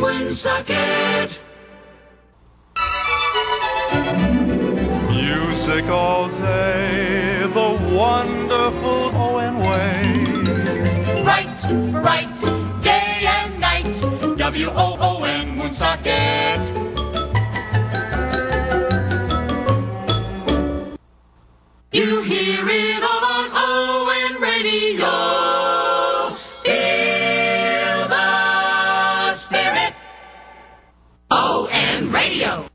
Woonsocket. Music all day, the wonderful Owen way. Bright, day and night, W-O-O-N, Woonsocket. You hear it all on Owen Radio. Feel the spirit. Owen Radio.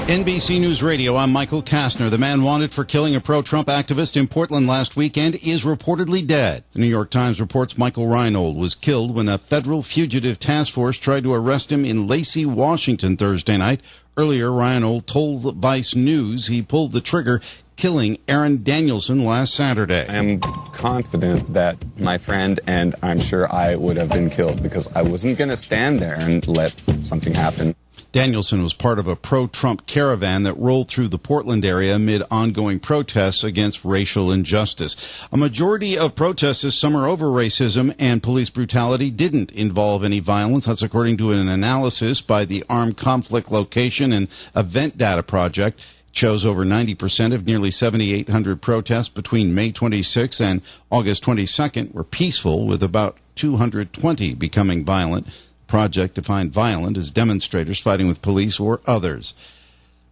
NBC News Radio, I'm Michael Kastner. The man wanted for killing a pro-Trump activist in Portland last weekend is reportedly dead. The New York Times reports Michael Reinold was killed when a federal fugitive task force tried to arrest him in Lacey, Washington Thursday night. Earlier, Reinold told Vice News he pulled the trigger, killing Aaron Danielson last Saturday. I am confident that my friend and I'm sure I would have been killed because I wasn't going to stand there and let something happen. Danielson was part of a pro-Trump caravan that rolled through the Portland area amid ongoing protests against racial injustice. A majority of protests this summer over racism and police brutality didn't involve any violence. That's according to an analysis by the Armed Conflict Location and Event Data Project. It shows over 90% of nearly 7,800 protests between May 26th and August 22nd were peaceful, with about 220 becoming violent. Project defined violent as demonstrators fighting with police or others.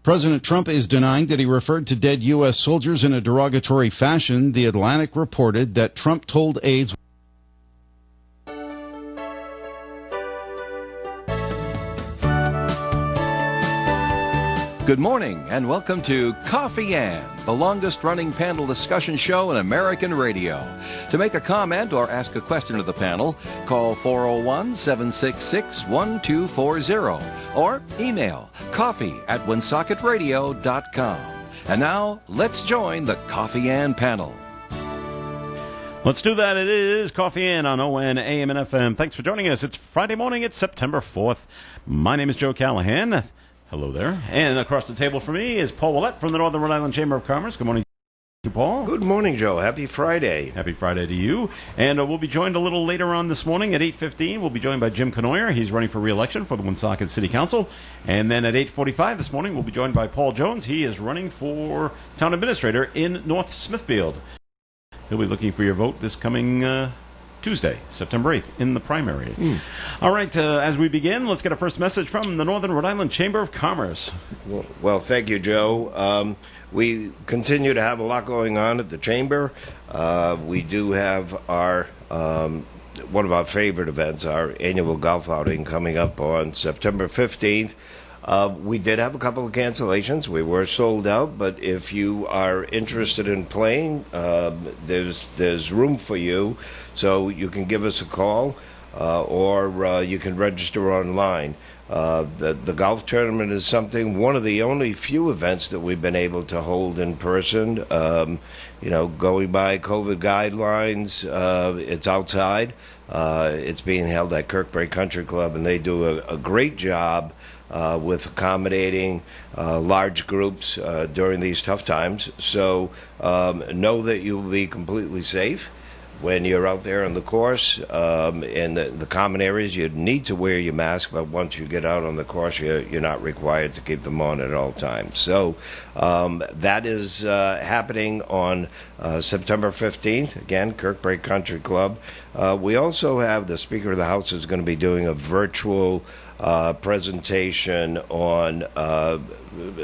President Trump is denying that he referred to dead U.S. soldiers in a derogatory fashion. The Atlantic reported that Trump told aides. Good morning and welcome to Coffee Ann, the longest-running panel discussion show in American radio. To make a comment or ask a question to the panel, call 401-766-1240 or email coffee@woonsocketradio.com. And now, let's join the Coffee Ann panel. Let's do that. It is Coffee Ann on ON, AM, and FM. Thanks for joining us. It's Friday morning. It's September 4th. My name is Joe Callahan. Hello there. And across the table for me is Paul Willett from the Northern Rhode Island Chamber of Commerce. Good morning to you, Paul. Good morning, Joe. Happy Friday. Happy Friday to you. And we'll be joined a little later on this morning at 8:15. We'll be joined by Jim Conoyer. He's running for re-election for the Woonsocket City Council. And then at 8:45 this morning, we'll be joined by Paul Jones. He is running for town administrator in North Smithfield. He'll be looking for your vote this coming Tuesday, September 8th, in the primary. All right, as we begin, let's get a first message from the Northern Rhode Island Chamber of Commerce. Well, thank you, Joe. We continue to have a lot going on at the Chamber. We do have our one of our favorite events, our annual golf outing, coming up on September 15th. We did have a couple of cancellations. We were sold out, but if you are interested in playing, there's room for you. So you can give us a call or you can register online. The golf tournament is one of the only few events that we've been able to hold in person. Going by COVID guidelines, it's outside. It's being held at Kirkbrake Country Club, and they do a great job with accommodating large groups during these tough times. So know that you'll be completely safe when you're out there on the course. In the common areas, you need to wear your mask, but once you get out on the course, you're not required to keep them on at all times. So that is happening on September 15th. Again, Kirkbrake Country Club. We also have the Speaker of the House is going to be doing a virtual presentation on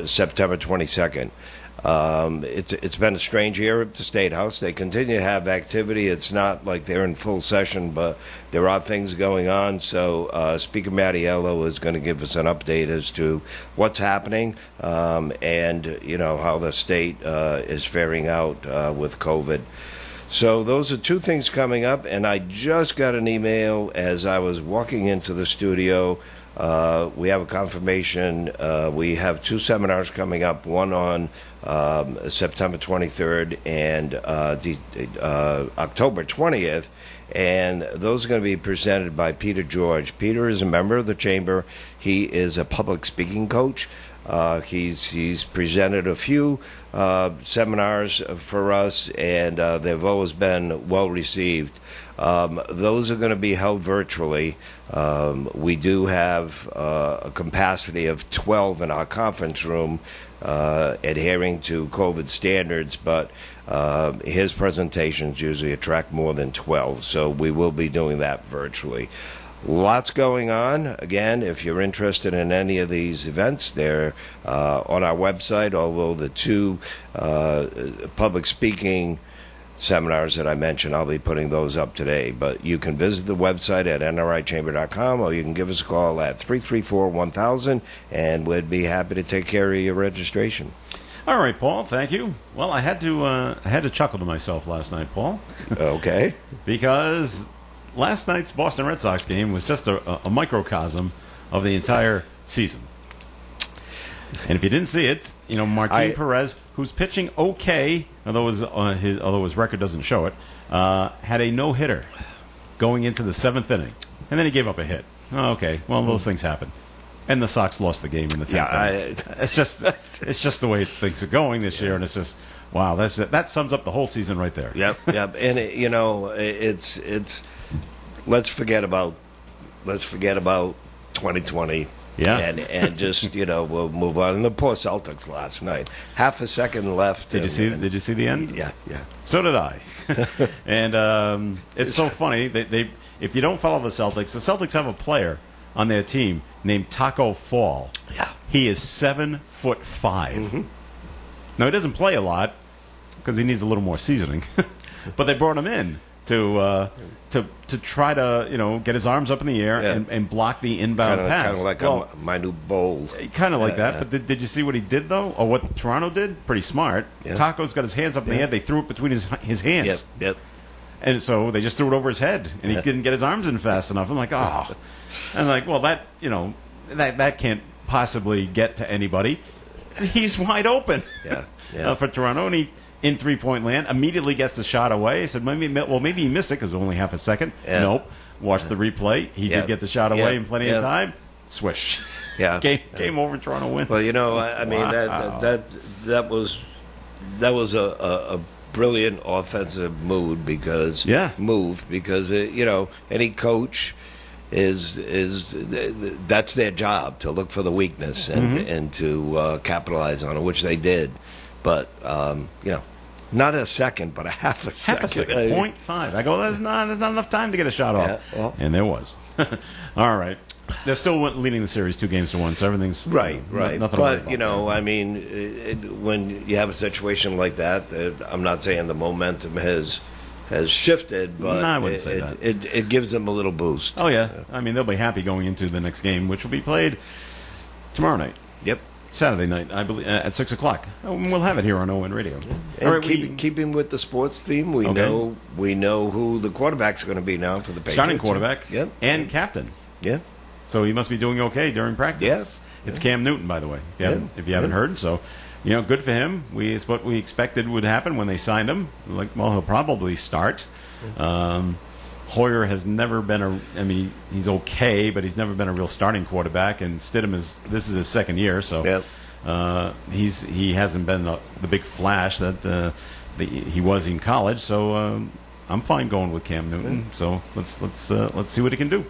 September 22nd. It's been a strange year at the State House. They continue to have activity. It's not like they're in full session, but there are things going on. So Speaker Mattiello is going to give us an update as to what's happening and how the state is faring out with COVID. So those are two things coming up, and I just got an email as I was walking into the studio. We have a confirmation. We have two seminars coming up, one on September 23rd and October 20th, and those are going to be presented by Peter George. Peter is a member of the Chamber. He is a public speaking coach. He's presented a few seminars for us, and they've always been well received. Those are going to be held virtually. We do have a capacity of 12 in our conference room, adhering to COVID standards, but his presentations usually attract more than 12, so we will be doing that virtually. Lots going on. Again, if you're interested in any of these events, they're on our website, although the two public speaking seminars that I mentioned, I'll be putting those up today. But you can visit the website at nrichamber.com, or you can give us a call at 334-1000, and we'd be happy to take care of your registration. All right, Paul. Thank you. Well, I had to chuckle to myself last night, Paul, Okay. because last night's Boston Red Sox game was just a microcosm of the entire season. And if you didn't see it, Martin Perez, who's pitching okay, although his record doesn't show it, had a no-hitter going into the 7th inning, and then he gave up a hit. Oh, okay, well, those things happen, and the Sox lost the game in the 10th inning. It's just the way things are going this year, and it's just wow. That sums up the whole season right there. Yep. And it's let's forget about 2020. Yeah. And just we'll move on. And the poor Celtics last night, half a second left. Did you see the end? Yeah. So did I. And it's so funny. They if you don't follow the Celtics have a player on their team named Taco Fall. Yeah. He is 7'5". Mm-hmm. Now he doesn't play a lot because he needs a little more seasoning. But they brought him in to try to get his arms up in the air and block the inbound pass. Kind of like a minute bowl. Kind of like that. But did you see what he did though, or what Toronto did? Pretty smart. Yeah. Taco's got his hands up in the air. They threw it between his hands. Yep. And so they just threw it over his head, and he didn't get his arms in fast enough. I'm like, oh. I'm like, well, that can't possibly get to anybody. He's wide open. Yeah. For Toronto, and he in 3-point land immediately gets the shot away. I said, maybe he missed it because it was only half a second. Yeah. Nope. Watch the replay. He did get the shot away in plenty of time. Swish. Yeah. Game over. Toronto wins. Well, I mean Wow. that was a brilliant offensive move because any coach is that's their job, to look for the weakness and to capitalize on it, which they did. But not a second, but a half a second. 0.5. I go, there's not enough time to get a shot off. Yeah, well. And there was. All right. They're still leading the series 2-1, so everything's right. Nothing to worry But about. I mean, when you have a situation like that, I'm not saying the momentum has shifted, but No, I wouldn't say that. It gives them a little boost. Oh yeah. I mean, they'll be happy going into the next game, which will be played tomorrow night. Yep. Saturday night, I believe, at 6 o'clock. We'll have it here on ON Radio. And All right, keeping with the sports theme, we know who the quarterback's going to be now for the Patriots. starting quarterback Yep. and captain. Yeah. So he must be doing okay during practice. Yes. It's Cam Newton, by the way, if you haven't heard. So, good for him. It's what we expected would happen when they signed him. He'll probably start. Hoyer has never been he's okay, but he's never been a real starting quarterback. And Stidham this is his second year, so he hasn't been the big flash that he was in college. So I'm fine going with Cam Newton. So let's see what he can do.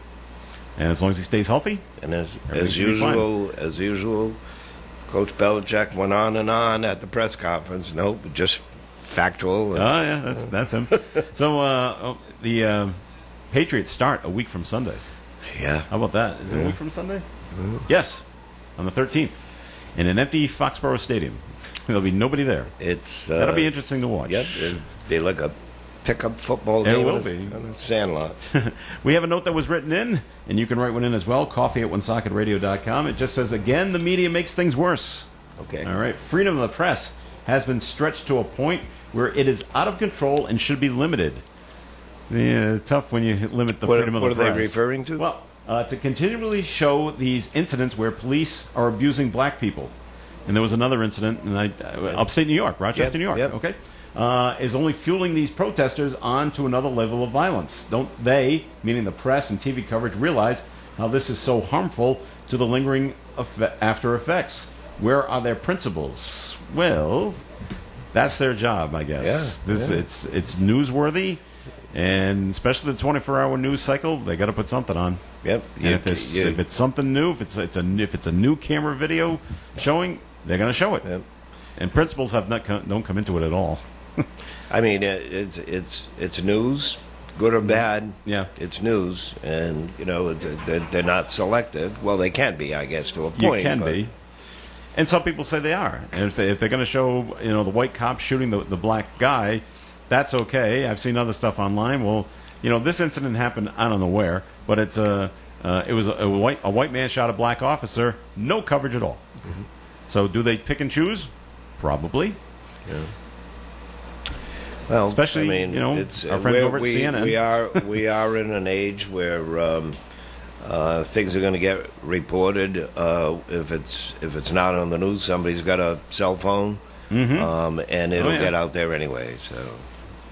And as long as he stays healthy, And as Everything should be usual, Coach Belichick went on and on at the press conference. Nope, just factual. oh yeah, that's him. So the Patriots start a week from Sunday. Yeah. How about that? Is it a week from Sunday? Yes, on the 13th, in an empty Foxborough Stadium. There'll be nobody there. That'll be interesting to watch. Yep, it'll be like a pickup football It game will on be. a sandlot. We have a note that was written in, and you can write one in as well, coffee@OneSocketRadio.com. It just says, again, the media makes things worse. Okay. All right. Freedom of the press has been stretched to a point where it is out of control and should be limited. Yeah, tough when you limit the freedom of the press. What are they referring to? Well, to continually show these incidents where police are abusing black people. And there was another incident in upstate New York, Rochester, New York. Yep. Okay. Is only fueling these protesters on to another level of violence. Don't they, meaning the press and TV coverage, realize how this is so harmful to the lingering after effects? Where are their principals? Well, that's their job, I guess. Yeah, It's newsworthy, and especially the 24-hour news cycle, they got to put something on. Yep. And if it's something new, if it's a new camera video showing, they're going to show it. Yep. And principals don't come into it at all. I mean, it's news, good or bad. Yeah. It's news, and they're not selective. Well, they can be, I guess, to a You point. can but- be. And some people say they are. And if they're going to show, the white cop shooting the black guy, that's okay. I've seen other stuff online. Well, this incident happened, I don't know where, but it was a white man shot a black officer, no coverage at all. Mm-hmm. So do they pick and choose? Probably. Yeah. Well, Especially, it's, our friends over at we, CNN. We are in an age where things are going to get reported. If it's not on the news, somebody's got a cell phone, and it'll get out there anyway. So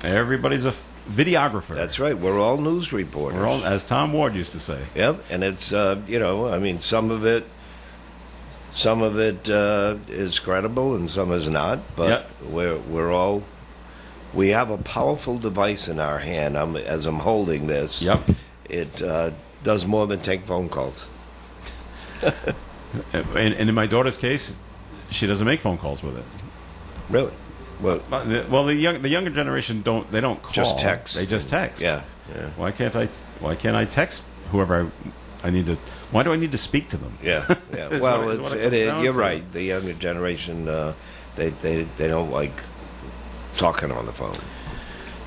everybo's a videographer. that's right. We're all news reporters. We're all, as Tom Ward used to say. Yep, and it's some of it is credible and some is not. But we have a powerful device in our hand. As I'm holding this. Yep. It does more than take phone calls. And in my daughter's case, she doesn't make phone calls with it. Really? Well, Well, the younger generation don't call. Just text. They just text. yeah. Why can't I text whoever I need to? Why do I need to speak to them? Yeah, yeah. Is Well, what it comes down you're to. right. The younger generation, they don't like talking on the phone.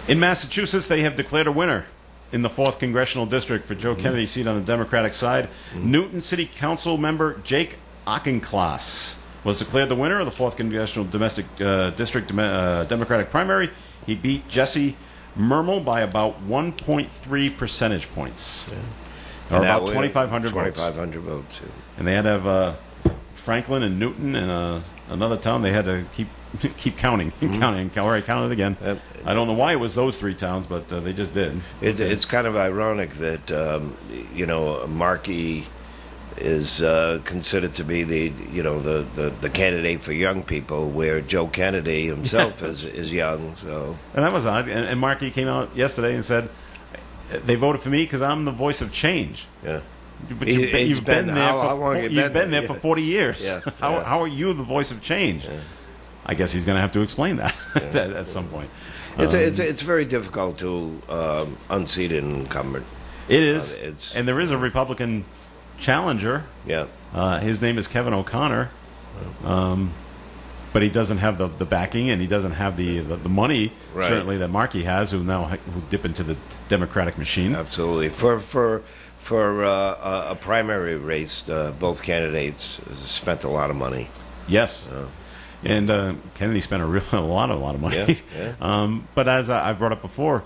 In Massachusetts, they have declared a winner in the 4th Congressional District for Joe Kennedy's seat on the Democratic side. Newton City Council member Jake Auchincloss was declared the winner of the 4th Congressional District Democratic primary. He beat Jesse Mermel by about 1.3 percentage points. Or about 2,500 votes. 2,500 votes. Yeah. And they had to have Franklin and Newton and another town. They had to keep counting. Counting. All right, count it again. Yep. I don't know why it was those 3 towns, but they just did. It's kind of ironic that Markey is considered to be the candidate for young people, where Joe Kennedy himself is young. So And that was odd. And Markey came out yesterday and said, they voted for me because I'm the voice of change. yeah. But It's you've been there how long have you you've been there for 40 years. Yeah, How yeah. are you the voice of change? Yeah. I guess he's going to have to explain that at some point. It's very difficult to unseat an incumbent. It is. it's- And there is a Republican challenger. Yeah. His name is Kevin O'Connor. But he doesn't have the backing, and he doesn't have the money, Right. certainly, that Markey has, who dip into the Democratic machine. Absolutely. For a primary race, both candidates spent a lot of money. Yes. And Kennedy spent a lot of money. Yeah, yeah. But as I've brought up before,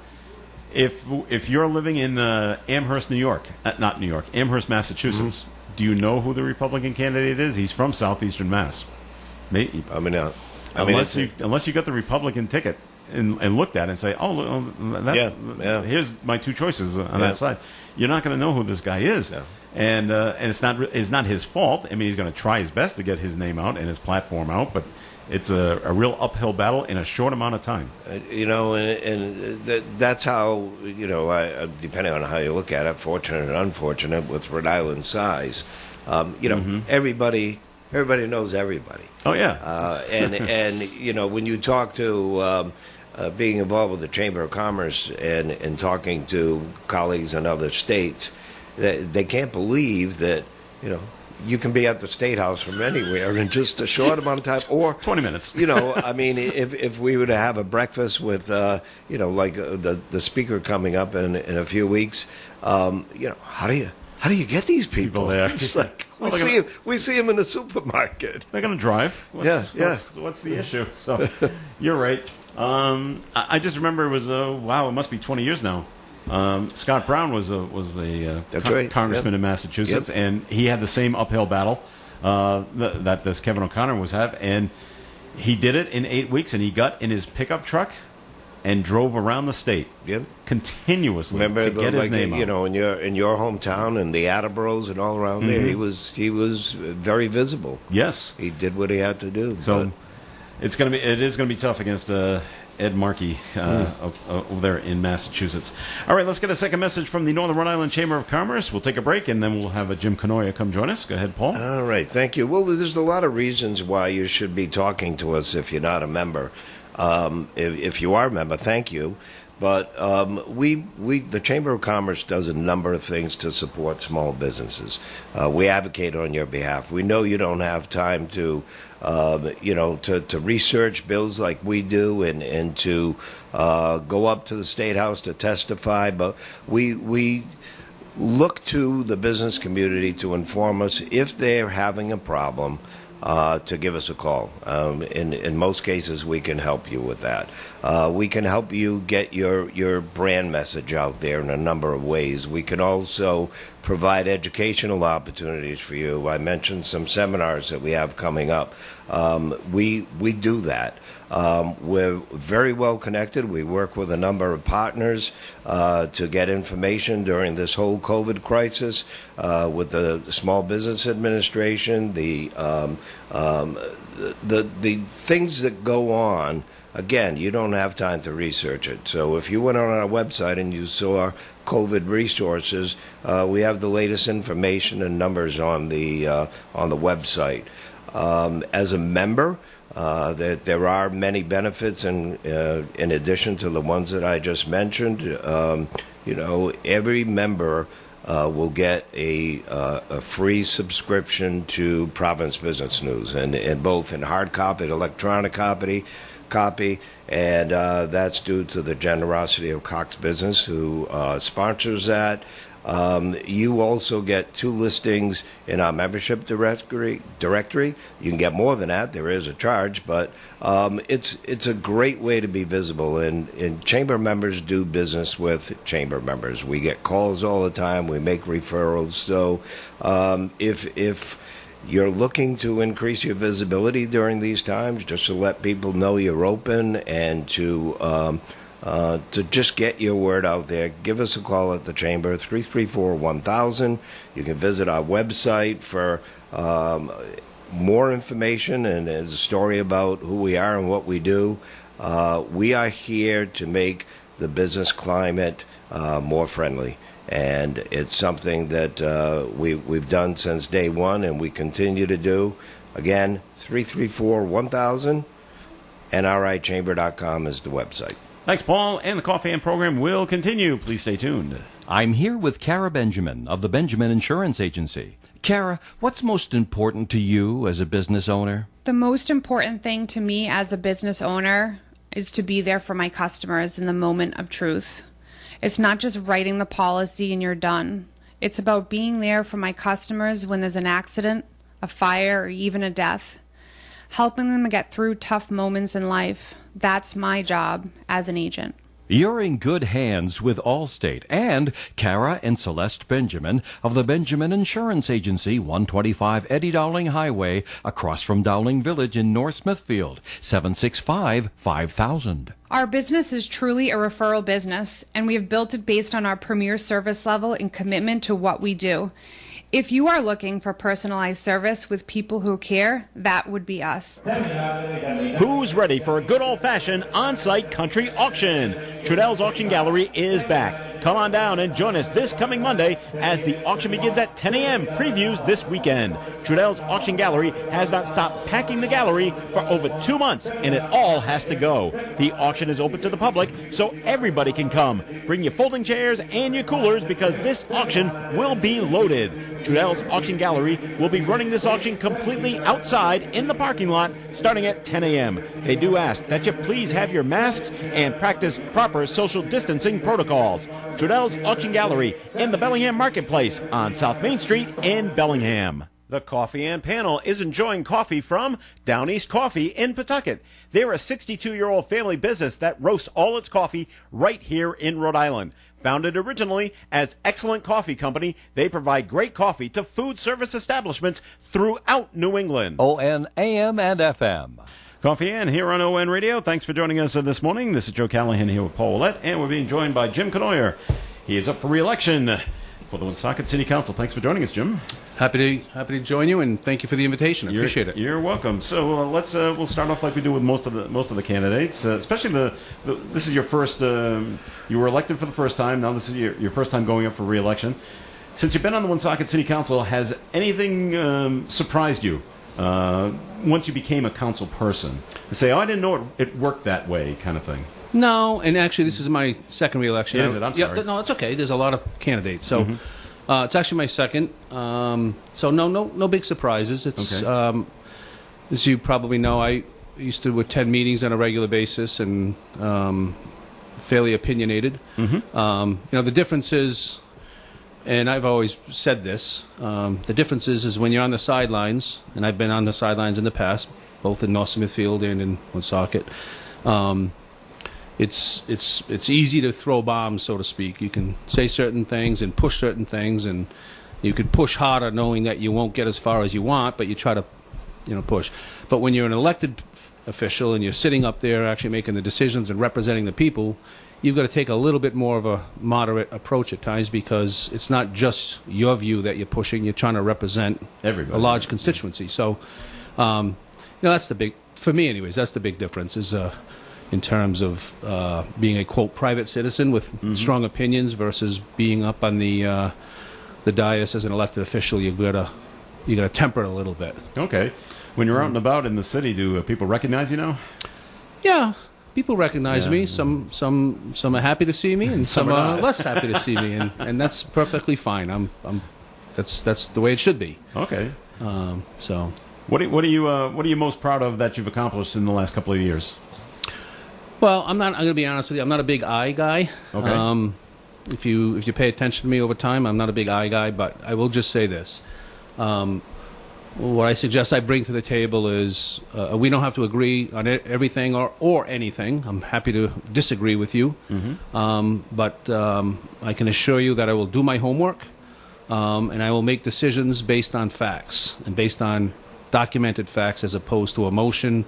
if you're living in Amherst, New York, not New York, Amherst, Massachusetts, do you know who the Republican candidate is? He's from southeastern Mass. Maybe, unless you got the Republican ticket and looked at it and say, here's my 2 choices on that side. You're not going to know who this guy is. No. And it's not his fault. I mean, he's going to try his best to get his name out and his platform out, but it's a real uphill battle in a short amount of time. That's how, depending on how you look at it, fortunate and unfortunate with Rhode Island's size. Everybody knows everybody. Oh, yeah. And when you talk to being involved with the Chamber of Commerce and talking to colleagues in other states, they can't believe that, you can be at the State House from anywhere in just a short amount of time, or 20 minutes. If we were to have a breakfast with, the speaker coming up in a few weeks, how do you get these people there? It's like we see them in the supermarket. They're going to drive. What's the issue? So you're right. I just remember it was it must be 20 years now. Scott Brown was a congressman in Massachusetts, and he had the same uphill battle that this Kevin O'Connor was having, and he did it in 8 weeks, and he got in his pickup truck and drove around the state Yep. continuously Remember, to get his name you out. know, in your hometown and the Attleboro's and all around there, he was very visible. Yes. He did what he had to do. So it is gonna be tough against Ed Markey over there in Massachusetts. All right, let's get a second message from the Northern Rhode Island Chamber of Commerce. We'll take a break, and then we'll have Jim Canoia come join us. Go ahead, Paul. All right, thank you. Well, there's a lot of reasons why you should be talking to us if you're not a member. If you are a member, thank you. But the Chamber of Commerce does a number of things to support small businesses. We advocate on your behalf. We know you don't have time to research bills like we do and to go up to the State House to testify, but we look to the business community to inform us if they're having a problem. To give us a call. In most cases, we can help you with that. We can help you get your brand message out there in a number of ways. We can also provide educational opportunities for you. I mentioned some seminars that we have coming up. We do that. We're very well connected. We work with a number of partners to get information during this whole COVID crisis with the Small Business Administration, the things that go on. Again, you don't have time to research it. So if you went on our website and you saw COVID resources, we have the latest information and numbers on the website. As a member, there are many benefits, in addition to the ones that I just mentioned. Every member will get a free subscription to Providence Business News, and both in hard copy and electronic copy, and that's due to the generosity of Cox Business, who sponsors that. You also get 2 listings in our membership directory. You can get more than that. There is a charge, but it's a great way to be visible. And chamber members do business with chamber members. We get calls all the time. We make referrals. So if you're looking to increase your visibility during these times, just to let people know you're open and to just get your word out there, give us a call at the Chamber, 334-1000. You can visit our website for more information and a story about who we are and what we do. We are here to make the business climate more friendly. And it's something that we've done since day one, and we continue to do. Again, 334-1000, NRIChamber.com is the website. Thanks, Paul. And the Coffee and program will continue. Please stay tuned. I'm here with Kara Benjamin of the Benjamin Insurance Agency. Kara, what's most important to you as a business owner? The most important thing to me as a business owner is to be there for my customers in the moment of truth. It's not just writing the policy and you're done. It's about being there for my customers when there's an accident, a fire, or even a death. Helping them get through tough moments in life. That's my job as an agent. You're in good hands with Allstate and Kara and Celeste Benjamin of the Benjamin Insurance Agency, 125 Eddie Dowling Highway, across from Dowling Village in North Smithfield, 765-5000. Our business is truly a referral business, and we have built it based on our premier service level and commitment to what we do. If you are looking for personalized service with people who care, that would be us. Who's ready for a good old-fashioned on-site country auction? Trudell's Auction Gallery is back. Come on down and join us this coming Monday as the auction begins at 10 a.m. Previews this weekend. Trudell's Auction Gallery has not stopped packing the gallery for over 2 months, and it all has to go. The auction is open to the public, so everybody can come. Bring your folding chairs and your coolers because this auction will be loaded. Trudell's Auction Gallery will be running this auction completely outside in the parking lot starting at 10 a.m. They do ask that you please have your masks and practice proper social distancing protocols. Trudell's Auction Gallery in the Bellingham Marketplace on South Main Street in Bellingham. The Coffee and Panel is enjoying coffee from Down East Coffee in Pawtucket. They're a 62-year-old family business that roasts all its coffee right here in Rhode Island. Founded originally as Excellent Coffee Company, they provide great coffee to food service establishments throughout New England. ON AM and FM. Coffee Ann here on ON Radio. Thanks for joining us this morning. This is Joe Callahan here with Paul Ouellette, and we're being joined by Jim Cournoyer. He is up for re-election for the Woonsocket City Council. Thanks for joining us, Jim. Happy to join you, and thank you for the invitation. I appreciate it. You're welcome. So we'll start off like we do with most of the candidates, especially this is your first. You were elected for the first time. Now this is your first time going up for re-election. Since you've been on the Woonsocket City Council, has anything surprised you once you became a council person? You say, "Oh, I didn't know it worked that way," kind of thing. No, and actually, this is my second re-election. Is it? I'm sorry. Yeah, no, it's okay. There's a lot of candidates, so it's actually my second. So no big surprises. It's Okay. As you probably know, I used to attend meetings on a regular basis and fairly opinionated. The difference is, and I've always said this, the difference is when you're on the sidelines, and I've been on the sidelines in the past, both in North Smithfield and in Woonsocket. It's easy to throw bombs, so to speak. You can say certain things and push certain things, and you could push harder knowing that you won't get as far as you want, but you try to, push. But when you're an elected official and you're sitting up there actually making the decisions and representing the people, you've got to take a little bit more of a moderate approach at times, because it's not just your view that you're pushing. You're trying to represent Everybody. a large constituency. So, that's the big, for me anyways, that's the big difference is in terms of being a, quote, private citizen with strong opinions versus being up on the dais as an elected official. You got to temper it a little bit. Okay. When you're out and about in the city, do people recognize you now? Yeah, people recognize Yeah. me. Some are happy to see me, and some are are not. less happy to see me, and that's perfectly fine. That's the way it should be. Okay. So. What are you most proud of that you've accomplished in the last couple of years? Well, I'm going to be honest with you. I'm not a big eye guy. Okay. If you pay attention to me over time, I'm not a big eye guy. But I will just say this: what I suggest I bring to the table is we don't have to agree on everything or anything. I'm happy to disagree with you, but I can assure you that I will do my homework, and I will make decisions based on facts and based on documented facts as opposed to emotion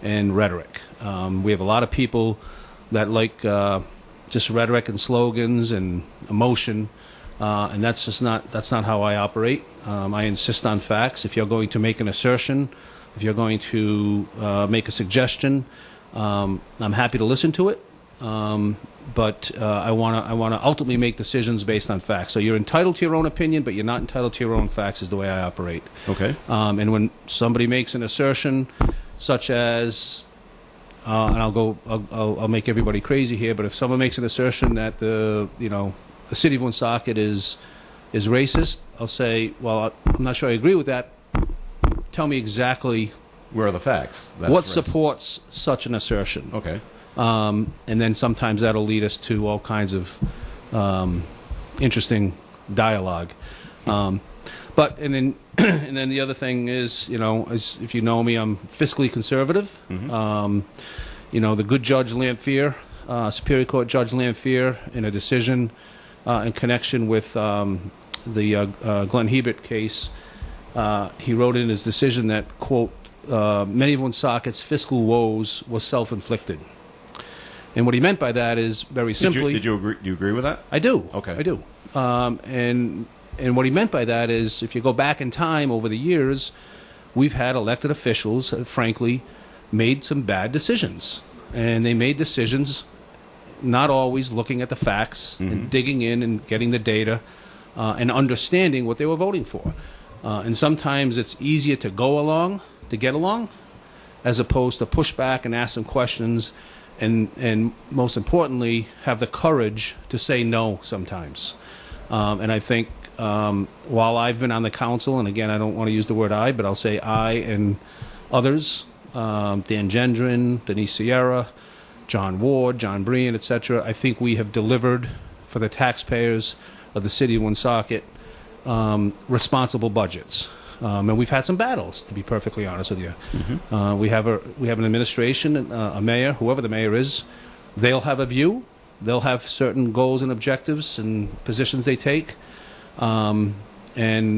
and rhetoric. We have a lot of people that like just rhetoric and slogans and emotion, and that's not how I operate. I insist on facts. If you're going to make an assertion, if you're going to make a suggestion, I'm happy to listen to it. But I want to ultimately make decisions based on facts. So you're entitled to your own opinion, but you're not entitled to your own facts. Is the way I operate. Okay. And when somebody makes an assertion, such as, and I'll make everybody crazy here, but if someone makes an assertion that the city of Woonsocket is racist, I'll say, well, I'm not sure I agree with that. Tell me exactly Where are the facts? what supports such an assertion. Okay. And then sometimes that'll lead us to all kinds of interesting dialogue. But and then the other thing is, if you know me, I'm fiscally conservative. The good Judge Lamphere, Superior Court Judge Lamphere, in a decision in connection with the Glenn Hebert case, he wrote in his decision that, quote, many of Woonsocket's fiscal woes were self-inflicted. And what he meant by that is very simply... Did you agree? Do you agree with that? I do. Okay. I do. And what he meant by that is, if you go back in time over the years, we've had elected officials that, frankly, made some bad decisions. And they made decisions not always looking at the facts and digging in and getting the data and understanding what they were voting for. And sometimes it's easier to go along, to get along, as opposed to push back and ask them questions and most importantly, have the courage to say no sometimes. And I think while I've been on the council, and again, I don't want to use the word I, but I'll say I and others, Dan Gendron, Denise Sierra, John Ward, John Brian, etc., I think we have delivered for the taxpayers of the city of Woonsocket responsible budgets. And we've had some battles, to be perfectly honest with you. We have an administration, a mayor, whoever the mayor is. They'll have a view. They'll have certain goals and objectives and positions they take. And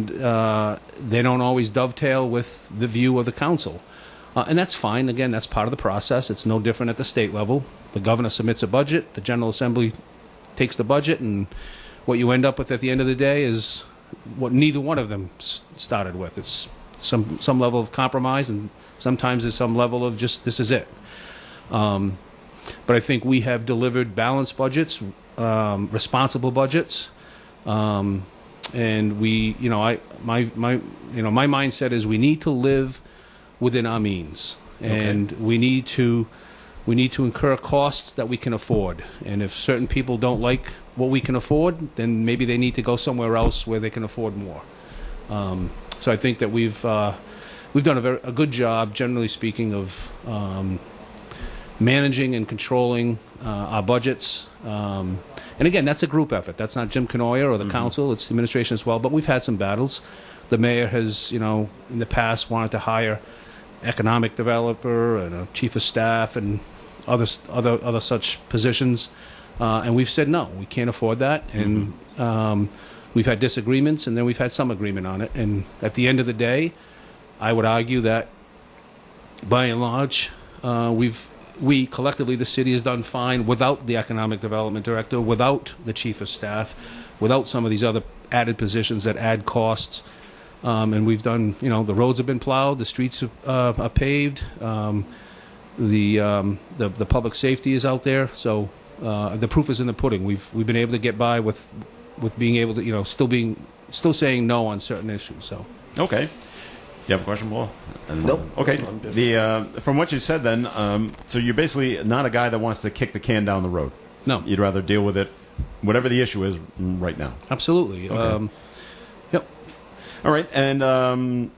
they don't always dovetail with the view of the council. And that's fine. Again, that's part of the process. It's no different at the state level. The governor submits a budget, the General Assembly takes the budget, and what you end up with at the end of the day is what neither one of them started with. It's some level of compromise, and sometimes there's some level of just, this is it. But I think we have delivered balanced budgets, responsible budgets, and we, my mindset is we need to live within our means, and we need to incur costs that we can afford. And if certain people don't like what we can afford, then maybe they need to go somewhere else where they can afford more. So I think that we've done a good job, generally speaking, of managing and controlling our budgets. And again, that's a group effort. That's not Jim Canoyer or the council. It's the administration as well. But we've had some battles. The mayor has, in the past wanted to hire economic developer and a chief of staff and other such positions. And we've said, no, we can't afford that. And we've had disagreements, and then we've had some agreement on it. And at the end of the day, I would argue that, by and large, we collectively, the city, has done fine without the economic development director, without the chief of staff, without some of these other added positions that add costs. And we've done, the roads have been plowed, the streets are paved, the public safety is out there. So the proof is in the pudding. We've been able to get by with being able to, still saying no on certain issues. So Okay. Do you have a question, Paul? Nope. Okay. From what you said then, so you're basically not a guy that wants to kick the can down the road. No. You'd rather deal with it, whatever the issue is, right now. Absolutely. Okay. Yep. All right. And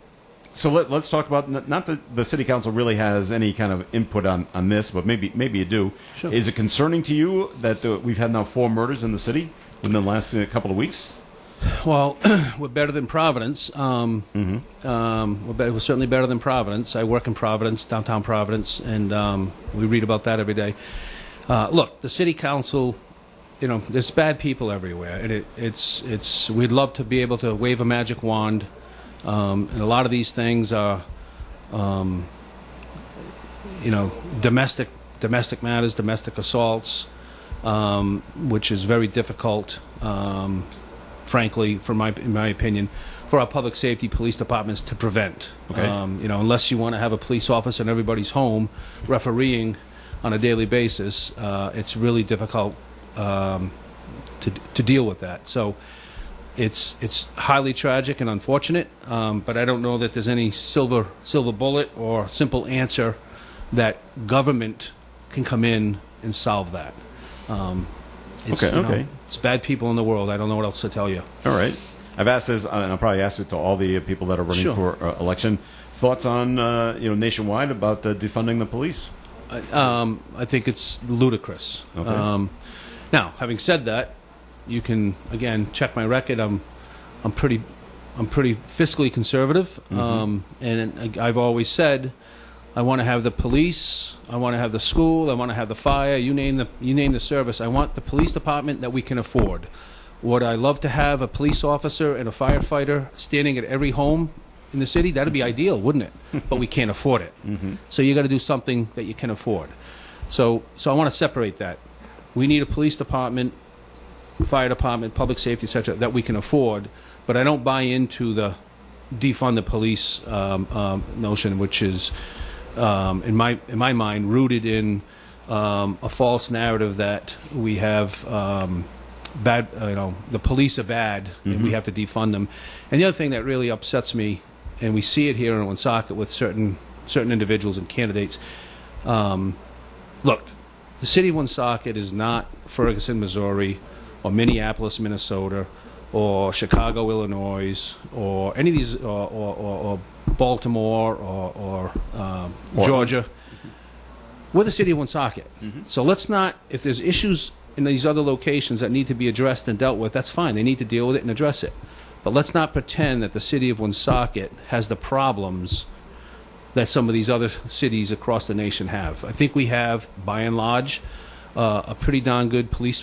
so let's talk about, not that the city council really has any kind of input on this, but maybe you do. Sure. Is it concerning to you that we've had now 4 murders in the city within the last couple of weeks? Well, we're better than Providence. We're certainly better than Providence. I work in Providence, downtown Providence, and we read about that every day. Look, the city council, there's bad people everywhere, and it's. We'd love to be able to wave a magic wand, and a lot of these things are, domestic matters, domestic assaults, which is very difficult. Frankly, in my opinion, for our public safety police departments to prevent. Okay. Unless you want to have a police officer in everybody's home refereeing on a daily basis, it's really difficult to deal with that. So it's highly tragic and unfortunate, but I don't know that there's any silver bullet or simple answer that government can come in and solve that. Okay. It's bad people in the world. I don't know what else to tell you. All right. I've asked this, and I'll probably ask it to all the people that are running Sure. for election. Thoughts on, nationwide about defunding the police? I think it's ludicrous. Okay. Now, having said that, you can again check my record. I'm pretty fiscally conservative, and I've always said I want to have the police, I want to have the school, I want to have the fire. You name the service. I want the police department that we can afford. Would I love to have a police officer and a firefighter standing at every home in the city? That'd be ideal, wouldn't it? But we can't afford it. So you got to do something that you can afford. So I want to separate that. We need a police department, fire department, public safety, etc., that we can afford. But I don't buy into the defund the police notion, which is, in my mind, rooted in a false narrative that we have bad. The police are bad, and we have to defund them. And the other thing that really upsets me, and we see it here in Woonsocket with certain individuals and candidates. Look, the city of Woonsocket is not Ferguson, Missouri, or Minneapolis, Minnesota, or Chicago, Illinois, or any of these, or Baltimore, or Georgia. We're the city of Woonsocket. So let's not, if there's issues in these other locations that need to be addressed and dealt with, that's fine. They need to deal with it and address it. But let's not pretend that the city of Woonsocket has the problems that some of these other cities across the nation have. I think we have, by and large, a pretty darn good police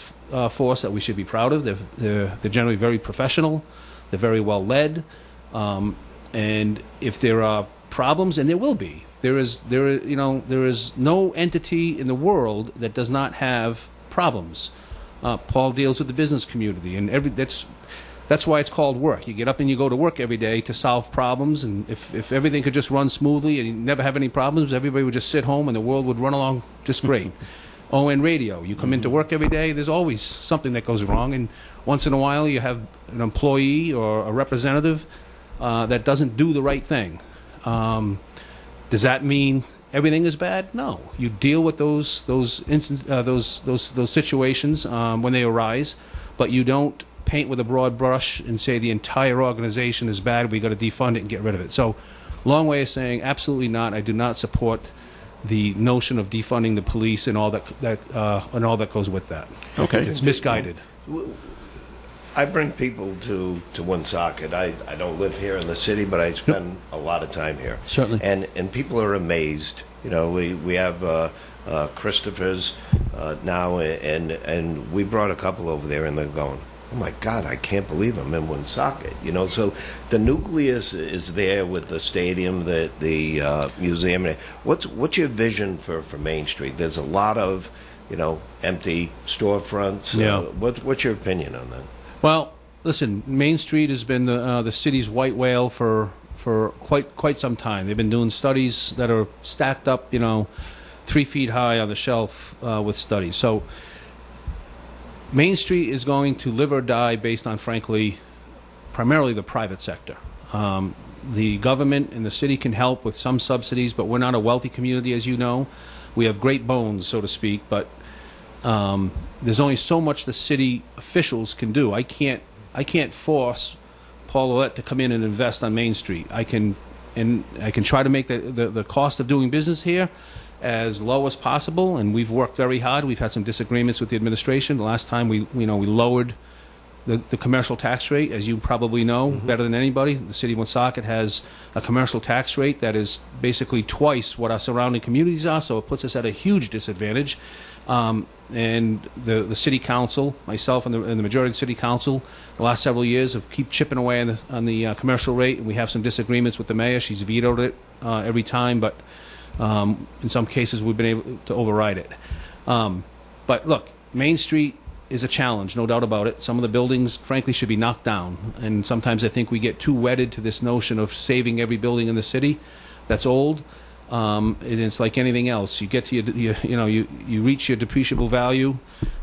force that we should be proud of. They're generally very professional. They're very well led. And if there are problems, and there will be. There is no entity in the world that does not have problems. Paul deals with the business community, and that's why it's called work. You get up and you go to work every day to solve problems, and if everything could just run smoothly and you never have any problems, everybody would just sit home and the world would run along just great. ON Radio, you come into work every day, there's always something that goes wrong, and once in a while you have an employee or a representative that doesn't do the right thing. Does that mean everything is bad? No. You deal with those situations when they arise, but you don't paint with a broad brush and say the entire organization is bad, we got to defund it and get rid of it. So, long way of saying absolutely not. I do not support the notion of defunding the police and all that goes with that. Okay. It's misguided. I bring people to Woonsocket. I don't live here in the city, but I spend a lot of time here. Certainly. And people are amazed. You know, we have Christopher's now, and we brought a couple over there, and they're going, oh my God, I can't believe I'm in Woonsocket. You know, so the nucleus is there with the stadium, the museum. What's your vision for Main Street? There's a lot of, empty storefronts. Yeah. What's your opinion on that? Well, listen, Main Street has been the city's white whale for quite some time. They've been doing studies that are stacked up, 3 feet high on the shelf with studies. So Main Street is going to live or die based on, frankly, primarily the private sector. The government and the city can help with some subsidies, but we're not a wealthy community, as you know. We have great bones, so to speak, but there's only so much the city officials can do. I can't force Paul Ouellette to come in and invest on Main Street. I can try to make the cost of doing business here as low as possible, and we've worked very hard. We've had some disagreements with the administration. The last time we lowered the commercial tax rate, as you probably know better than anybody. The city of Woonsocket has a commercial tax rate that is basically twice what our surrounding communities are, so it puts us at a huge disadvantage. And the city council, myself and the majority of the city council, the last several years have keep chipping away on the commercial rate, and we have some disagreements with the mayor. She's vetoed it every time, but in some cases we've been able to override it. But look, Main Street is a challenge, no doubt about it. Some of the buildings, frankly, should be knocked down, and sometimes I think we get too wedded to this notion of saving every building in the city that's old. And it's like anything else. You get to you reach your depreciable value.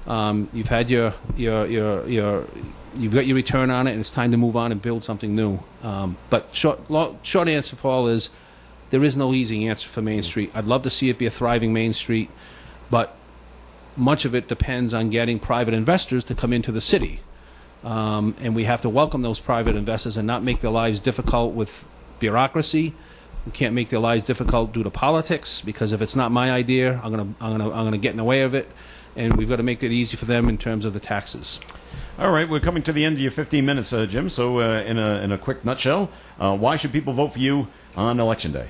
You've had you've got your return on it, and it's time to move on and build something new. But short answer, Paul, is there is no easy answer for Main Street. I'd love to see it be a thriving Main Street, but much of it depends on getting private investors to come into the city. And we have to welcome those private investors and not make their lives difficult with bureaucracy. We can't make their lives difficult due to politics, because if it's not my idea, I'm gonna get in the way of it, and we've got to make it easy for them in terms of the taxes. All right, we're coming to the end of your 15 minutes, Jim. So, in a quick nutshell, why should people vote for you on Election Day?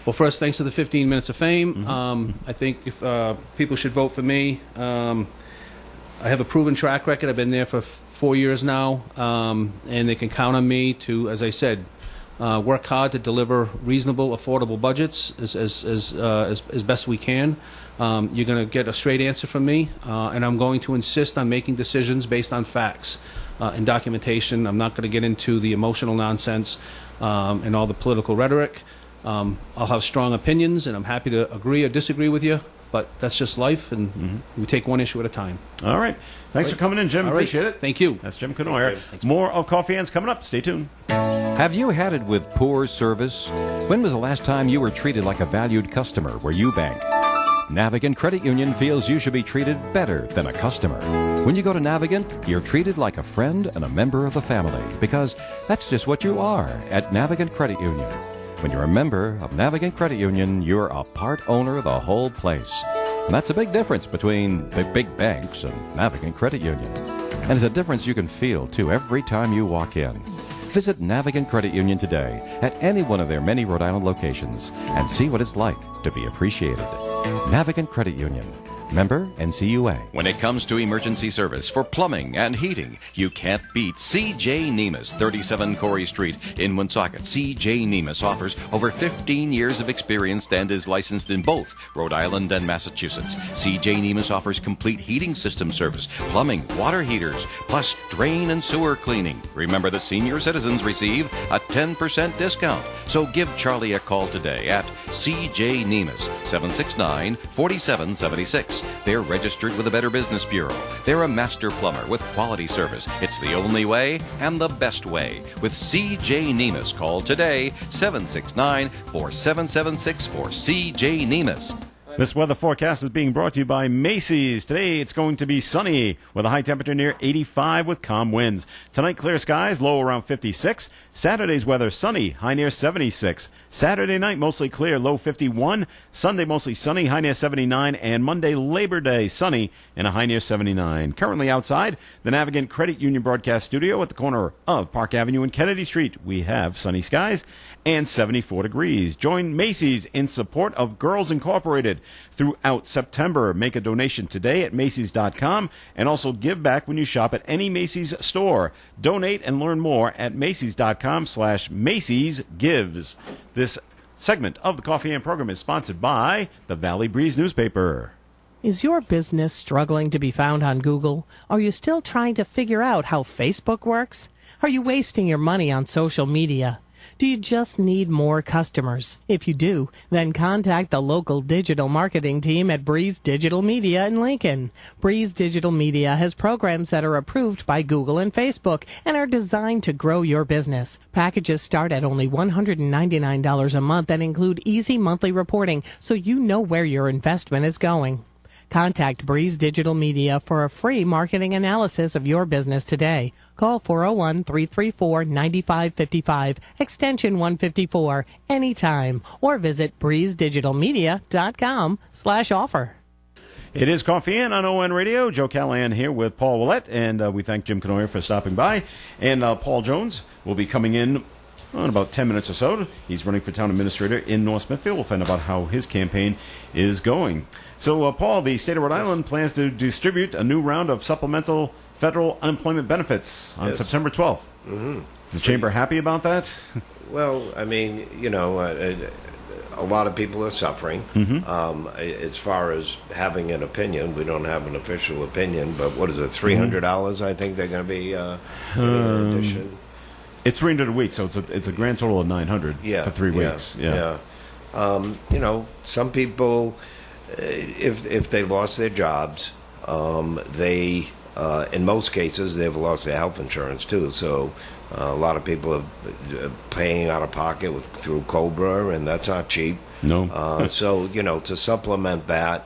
Well, first, thanks to the 15 minutes of fame. I think if people should vote for me. I have a proven track record. I've been there for 4 years now, and they can count on me to, as I said, work hard to deliver reasonable, affordable budgets as best we can. You're going to get a straight answer from me, and I'm going to insist on making decisions based on facts and documentation. I'm not going to get into the emotional nonsense and all the political rhetoric. I'll have strong opinions, and I'm happy to agree or disagree with you, but that's just life, and we take one issue at a time. All right. Thanks for coming in, Jim. All right. Appreciate it. Thank you. That's Jim Cournoyer. More of Coffee Hands coming up. Stay tuned. Have you had it with poor service? When was the last time you were treated like a valued customer where you bank? Navigant Credit Union feels you should be treated better than a customer. When you go to Navigant, you're treated like a friend and a member of the family, because that's just what you are at Navigant Credit Union. When you're a member of Navigant Credit Union, you're a part owner of the whole place. And that's a big difference between the big banks and Navigant Credit Union. And it's a difference you can feel, too, every time you walk in. Visit Navigant Credit Union today at any one of their many Rhode Island locations and see what it's like to be appreciated. Navigant Credit Union, Member NCUA. When it comes to emergency service for plumbing and heating, you can't beat C.J. Nemus, 37 Corey Street in Woonsocket. C.J. Nemus offers over 15 years of experience and is licensed in both Rhode Island and Massachusetts. C.J. Nemus offers complete heating system service, plumbing, water heaters, plus drain and sewer cleaning. Remember that senior citizens receive a 10% discount. So give Charlie a call today at C.J. Nemus, 769-4776. They're registered with the Better Business Bureau. They're a master plumber with quality service. It's the only way and the best way. With C.J. Nemus, call today, 769-4776 for C.J. Nemus. This weather forecast is being brought to you by Macy's. Today it's going to be sunny with a high temperature near 85 with calm winds. Tonight clear skies, low around 56. Saturday's weather sunny, high near 76. Saturday night mostly clear, low 51. Sunday mostly sunny, high near 79. And Monday Labor Day sunny and a high near 79. Currently outside the Navigant Credit Union broadcast studio at the corner of Park Avenue and Kennedy Street. We have sunny skies and 74 degrees. Join Macy's in support of Girls Incorporated throughout September. Make a donation today at Macy's.com and also give back when you shop at any Macy's store. Donate and learn more at Macy's.com/Macy's Gives. This segment of the Coffee and Program is sponsored by the Valley Breeze newspaper. Is your business struggling to be found on Google? Are you still trying to figure out how Facebook works? Are you wasting your money on social media? Do you just need more customers? If you do, then contact the local digital marketing team at Breeze Digital Media in Lincoln. Breeze Digital Media has programs that are approved by Google and Facebook and are designed to grow your business. Packages start at only $199 a month and include easy monthly reporting so you know where your investment is going. Contact Breeze Digital Media for a free marketing analysis of your business today. Call 401-334-9555, extension 154, anytime, or visit breezedigitalmedia.com/offer. It is Coffee In on ON Radio. Joe Callahan here with Paul Willett, and we thank Jim Canoyer for stopping by. And Paul Jones will be coming in about 10 minutes or so. He's running for town administrator in North Smithfield. We'll find out about how his campaign is going. So, Paul, the state of Rhode Island plans to distribute a new round of supplemental federal unemployment benefits on September 12th. Mm-hmm. Is the chamber happy about that? Well, I mean, you know, a lot of people are suffering. Mm-hmm. As far as having an opinion, we don't have an official opinion, but what is it, $300 I think they're going to be in addition? It's $300 a week, so it's a grand total of $900 for 3 weeks. Yeah. You know, some people, if they lost their jobs, they in most cases they've lost their health insurance too. So a lot of people are paying out of pocket through COBRA, and that's not cheap. No. So you know, to supplement that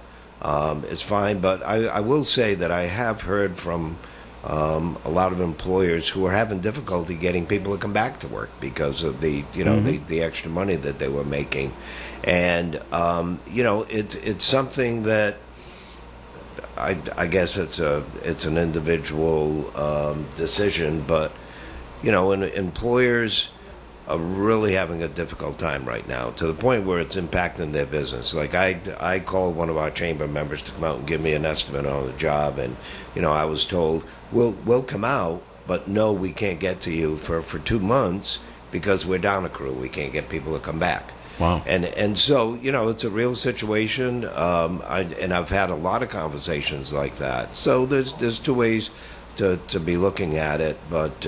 is fine. But I will say that I have heard from a lot of employers who are having difficulty getting people to come back to work because of the the extra money that they were making, and you know, it's something that I guess it's an individual decision, but you know, and employers are really having a difficult time right now, to the point where it's impacting their business. Like I called one of our chamber members to come out and give me an estimate on the job, and you know, I was told we'll come out, but no, we can't get to you for 2 months because we're down a crew. We can't get people to come back. Wow. And so, you know, it's a real situation. I've had a lot of conversations like that. So there's two ways to be looking at it, but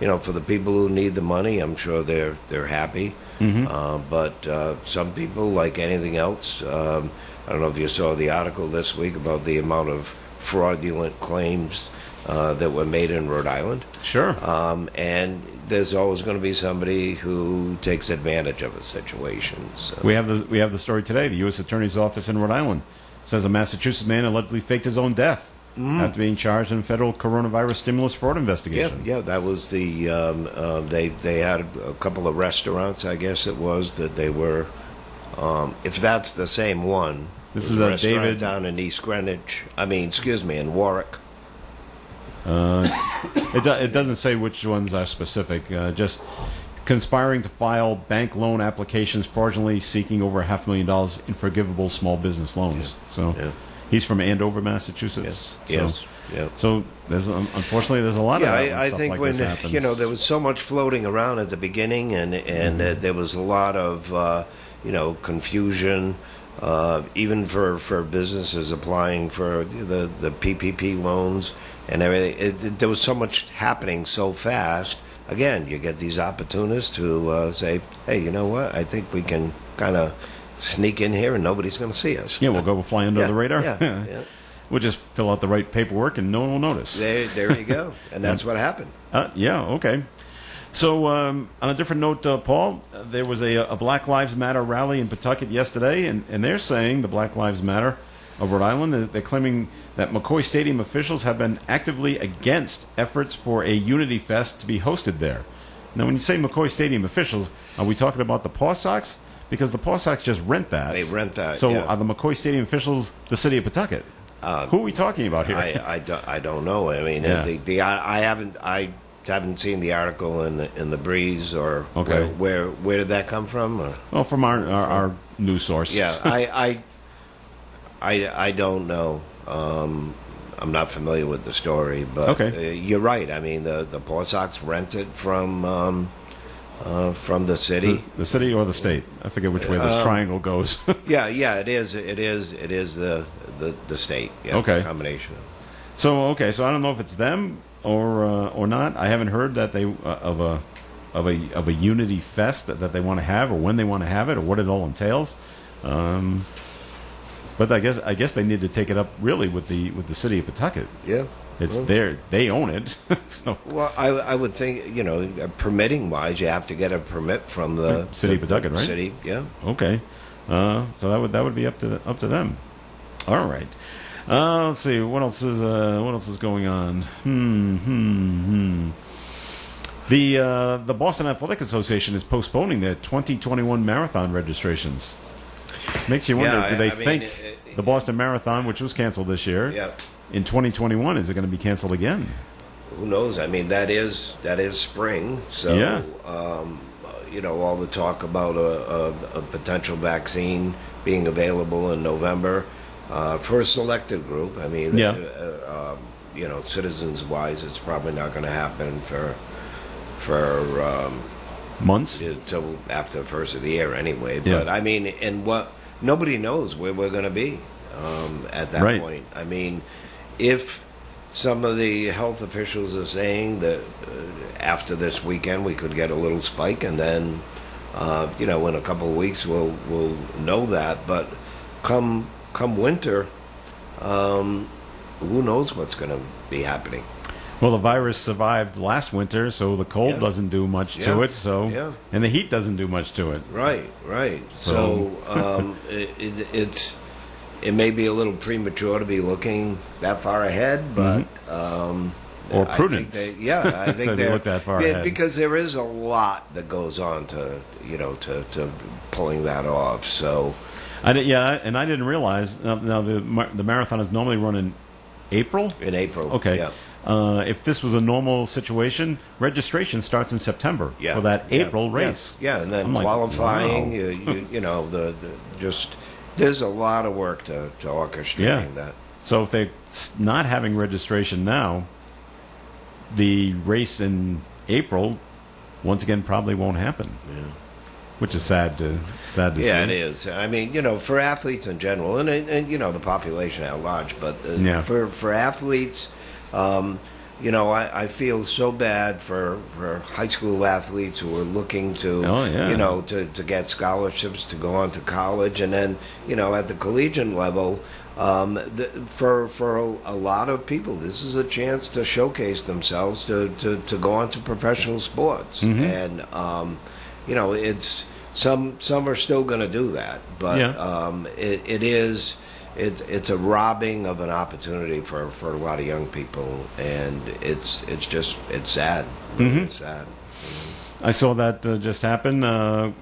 you know, for the people who need the money, I'm sure they're happy. Mm-hmm. But some people, like anything else, I don't know if you saw the article this week about the amount of fraudulent claims that were made in Rhode Island. Sure. And there's always going to be somebody who takes advantage of a situation. So. We have the story today. The U.S. Attorney's Office in Rhode Island says a Massachusetts man allegedly faked his own death after being charged in a federal coronavirus stimulus fraud investigation. Yeah, that was the they had a couple of restaurants, I guess it was, that they were. If that's the same one, this is a a restaurant David down in East Greenwich. In Warwick. It doesn't say which ones are specific. Just conspiring to file bank loan applications fraudulently seeking over $500,000 in forgivable small business loans. Yeah. So, He's from Andover, Massachusetts. Yes. Yeah. So unfortunately there's a lot of that when I stuff think like when this happens. there was so much floating around at the beginning, and there was a lot of confusion, even for businesses applying for the PPP loans and everything. There was so much happening so fast. Again, you get these opportunists who say, "Hey, you know what? I think we can kind of sneak in here, and nobody's going to see us." Yeah, we'll fly under the radar. Yeah. We'll just fill out the right paperwork and no one will notice. There you go. And that's what happened. Yeah, okay. So, on a different note, Paul, there was a Black Lives Matter rally in Pawtucket yesterday, and they're saying, the Black Lives Matter of Rhode Island, they're claiming that McCoy Stadium officials have been actively against efforts for a Unity Fest to be hosted there. Now, when you say McCoy Stadium officials, are we talking about the Paw Sox? Because the Paw Sox just rent that. They rent that, So yeah. are the McCoy Stadium officials the city of Pawtucket? Who are we talking about here? I don't know. I mean, Yeah. I haven't seen the article in the Breeze or Okay. where did that come from? Or? Well, from our news source. Yeah, I don't know. I'm not familiar with the story, but Okay. You're right. I mean, the Paw Sox rented from the city. The city or the state? I forget which way this triangle goes. Yeah, it is the state. Yeah, Okay. combination. So I don't know if it's them or not. I haven't heard that they of a Unity Fest that they want to have, or when they want to have it, or what it all entails. But I guess they need to take it up really with the city of Pawtucket. Yeah. It's they own it. So. Well, I would think, permitting wise, you have to get a permit from the City of Pawtucket, right? City, yeah. Okay, so that would be up to them. All right. Let's see what else is going on. The Boston Athletic Association is postponing their 2021 marathon registrations. Makes you wonder, Yeah, do they I mean, think the Boston Marathon, which was canceled this year, Yeah. in 2021, is it going to be canceled again? Who knows? I mean, that is spring, so Yeah. All the talk about a potential vaccine being available in November for a selected group. I mean, Yeah. citizens wise, it's probably not going to happen for months until after the first of the year anyway. Yeah. But I mean, nobody knows where we're going to be at that Right. point. I mean, if some of the health officials are saying that after this weekend we could get a little spike, and then in a couple of weeks we'll know that. But come winter, who knows what's going to be happening? Well, the virus survived last winter, so the cold Yeah. doesn't do much to Yeah. it. So, Yeah. and the heat doesn't do much to it. Right. So it may be a little premature to be looking that far ahead, but Or I prudent. think I think To they're- look that far yeah, ahead. because there is a lot that goes on to pulling that off. So And I didn't realize. Now the marathon is normally run in April. in April, Okay. yeah. If this was a normal situation, registration starts in September Yeah, for that yeah, April yeah, race. Yeah, and then I'm like, qualifying, wow. just there's a lot of work to orchestrating that. So if they're not having registration now, the race in April, once again, probably won't happen. Yeah. Which is sad to see. Yeah, it is. I mean, for athletes in general, and the population at large, but Yeah. for athletes, I feel so bad for high school athletes who are looking to, Oh, yeah. to get scholarships to go on to college, and then, at the collegiate level, for a lot of people, this is a chance to showcase themselves to go on to professional sports, Mm-hmm. and it's some are still going to do that, but Yeah. it's a robbing of an opportunity for a lot of young people, and it's sad. Mm-hmm. It's sad. I saw that just happen. The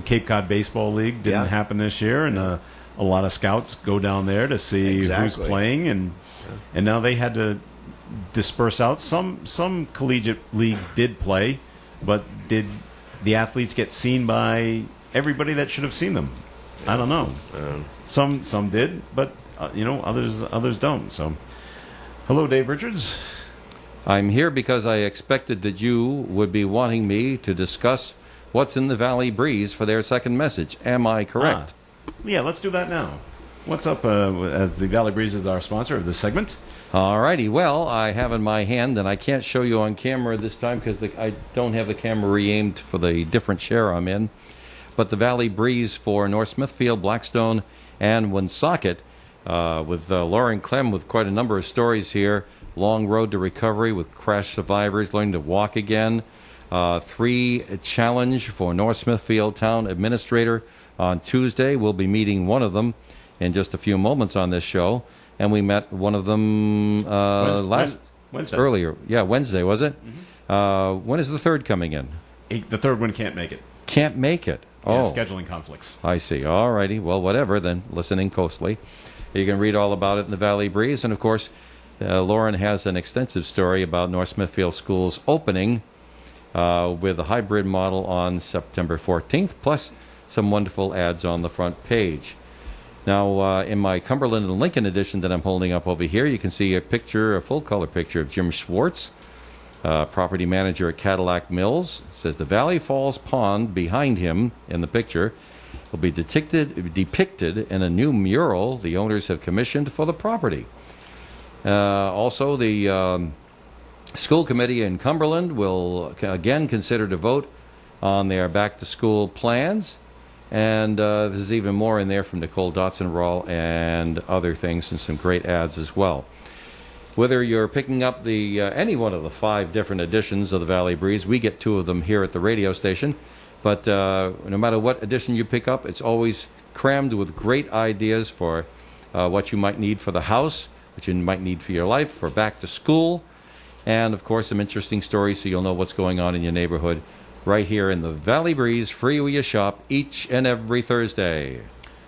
Cape Cod Baseball League didn't Yeah. happen this year, and a lot of scouts go down there to see Exactly. who's playing, and now they had to disperse out. Some collegiate leagues did play, but did the athletes get seen by everybody that should have seen them? I don't know. Some did, but others don't. So, hello, Dave Richards. I'm here because I expected that you would be wanting me to discuss what's in the Valley Breeze for their second message. Am I correct? Yeah, let's do that now. What's up, as the Valley Breeze is our sponsor of this segment? Alrighty, well, I have in my hand, and I can't show you on camera this time because I don't have the camera re-aimed for the different share I'm in, but the Valley Breeze for North Smithfield, Blackstone, and Woonsocket, with Lauren Clem with quite a number of stories here. Long road to recovery with crash survivors learning to walk again. 3 challenge for North Smithfield Town Administrator on Tuesday. We'll be meeting one of them in just a few moments on this show. And we met one of them Wednesday. Earlier. Yeah, Wednesday, was it? Mm-hmm. When is the third coming in? The third one can't make it. Can't make it. Yeah, Oh, scheduling conflicts. I see. All righty. Well, whatever then. Listening closely. You can read all about it in the Valley Breeze. And, of course, Lauren has an extensive story about North Smithfield Schools opening with a hybrid model on September 14th, plus some wonderful ads on the front page. Now, in my Cumberland and Lincoln edition that I'm holding up over here, you can see a full-color picture of Jim Schwartz, property manager at Cadillac Mills. It says the Valley Falls Pond behind him in the picture will be depicted in a new mural the owners have commissioned for the property. Also, the school committee in Cumberland will again consider to vote on their back-to-school plans. And there's even more in there from Nicole Dotson-Rawl and other things, and some great ads as well. Whether you're picking up the any one of the 5 different editions of the Valley Breeze, we get 2 of them here at the radio station. But no matter what edition you pick up, it's always crammed with great ideas for what you might need for the house, what you might need for your life, for back to school, and of course some interesting stories so you'll know what's going on in your neighborhood. Right here in the Valley Breeze, free where you shop each and every Thursday.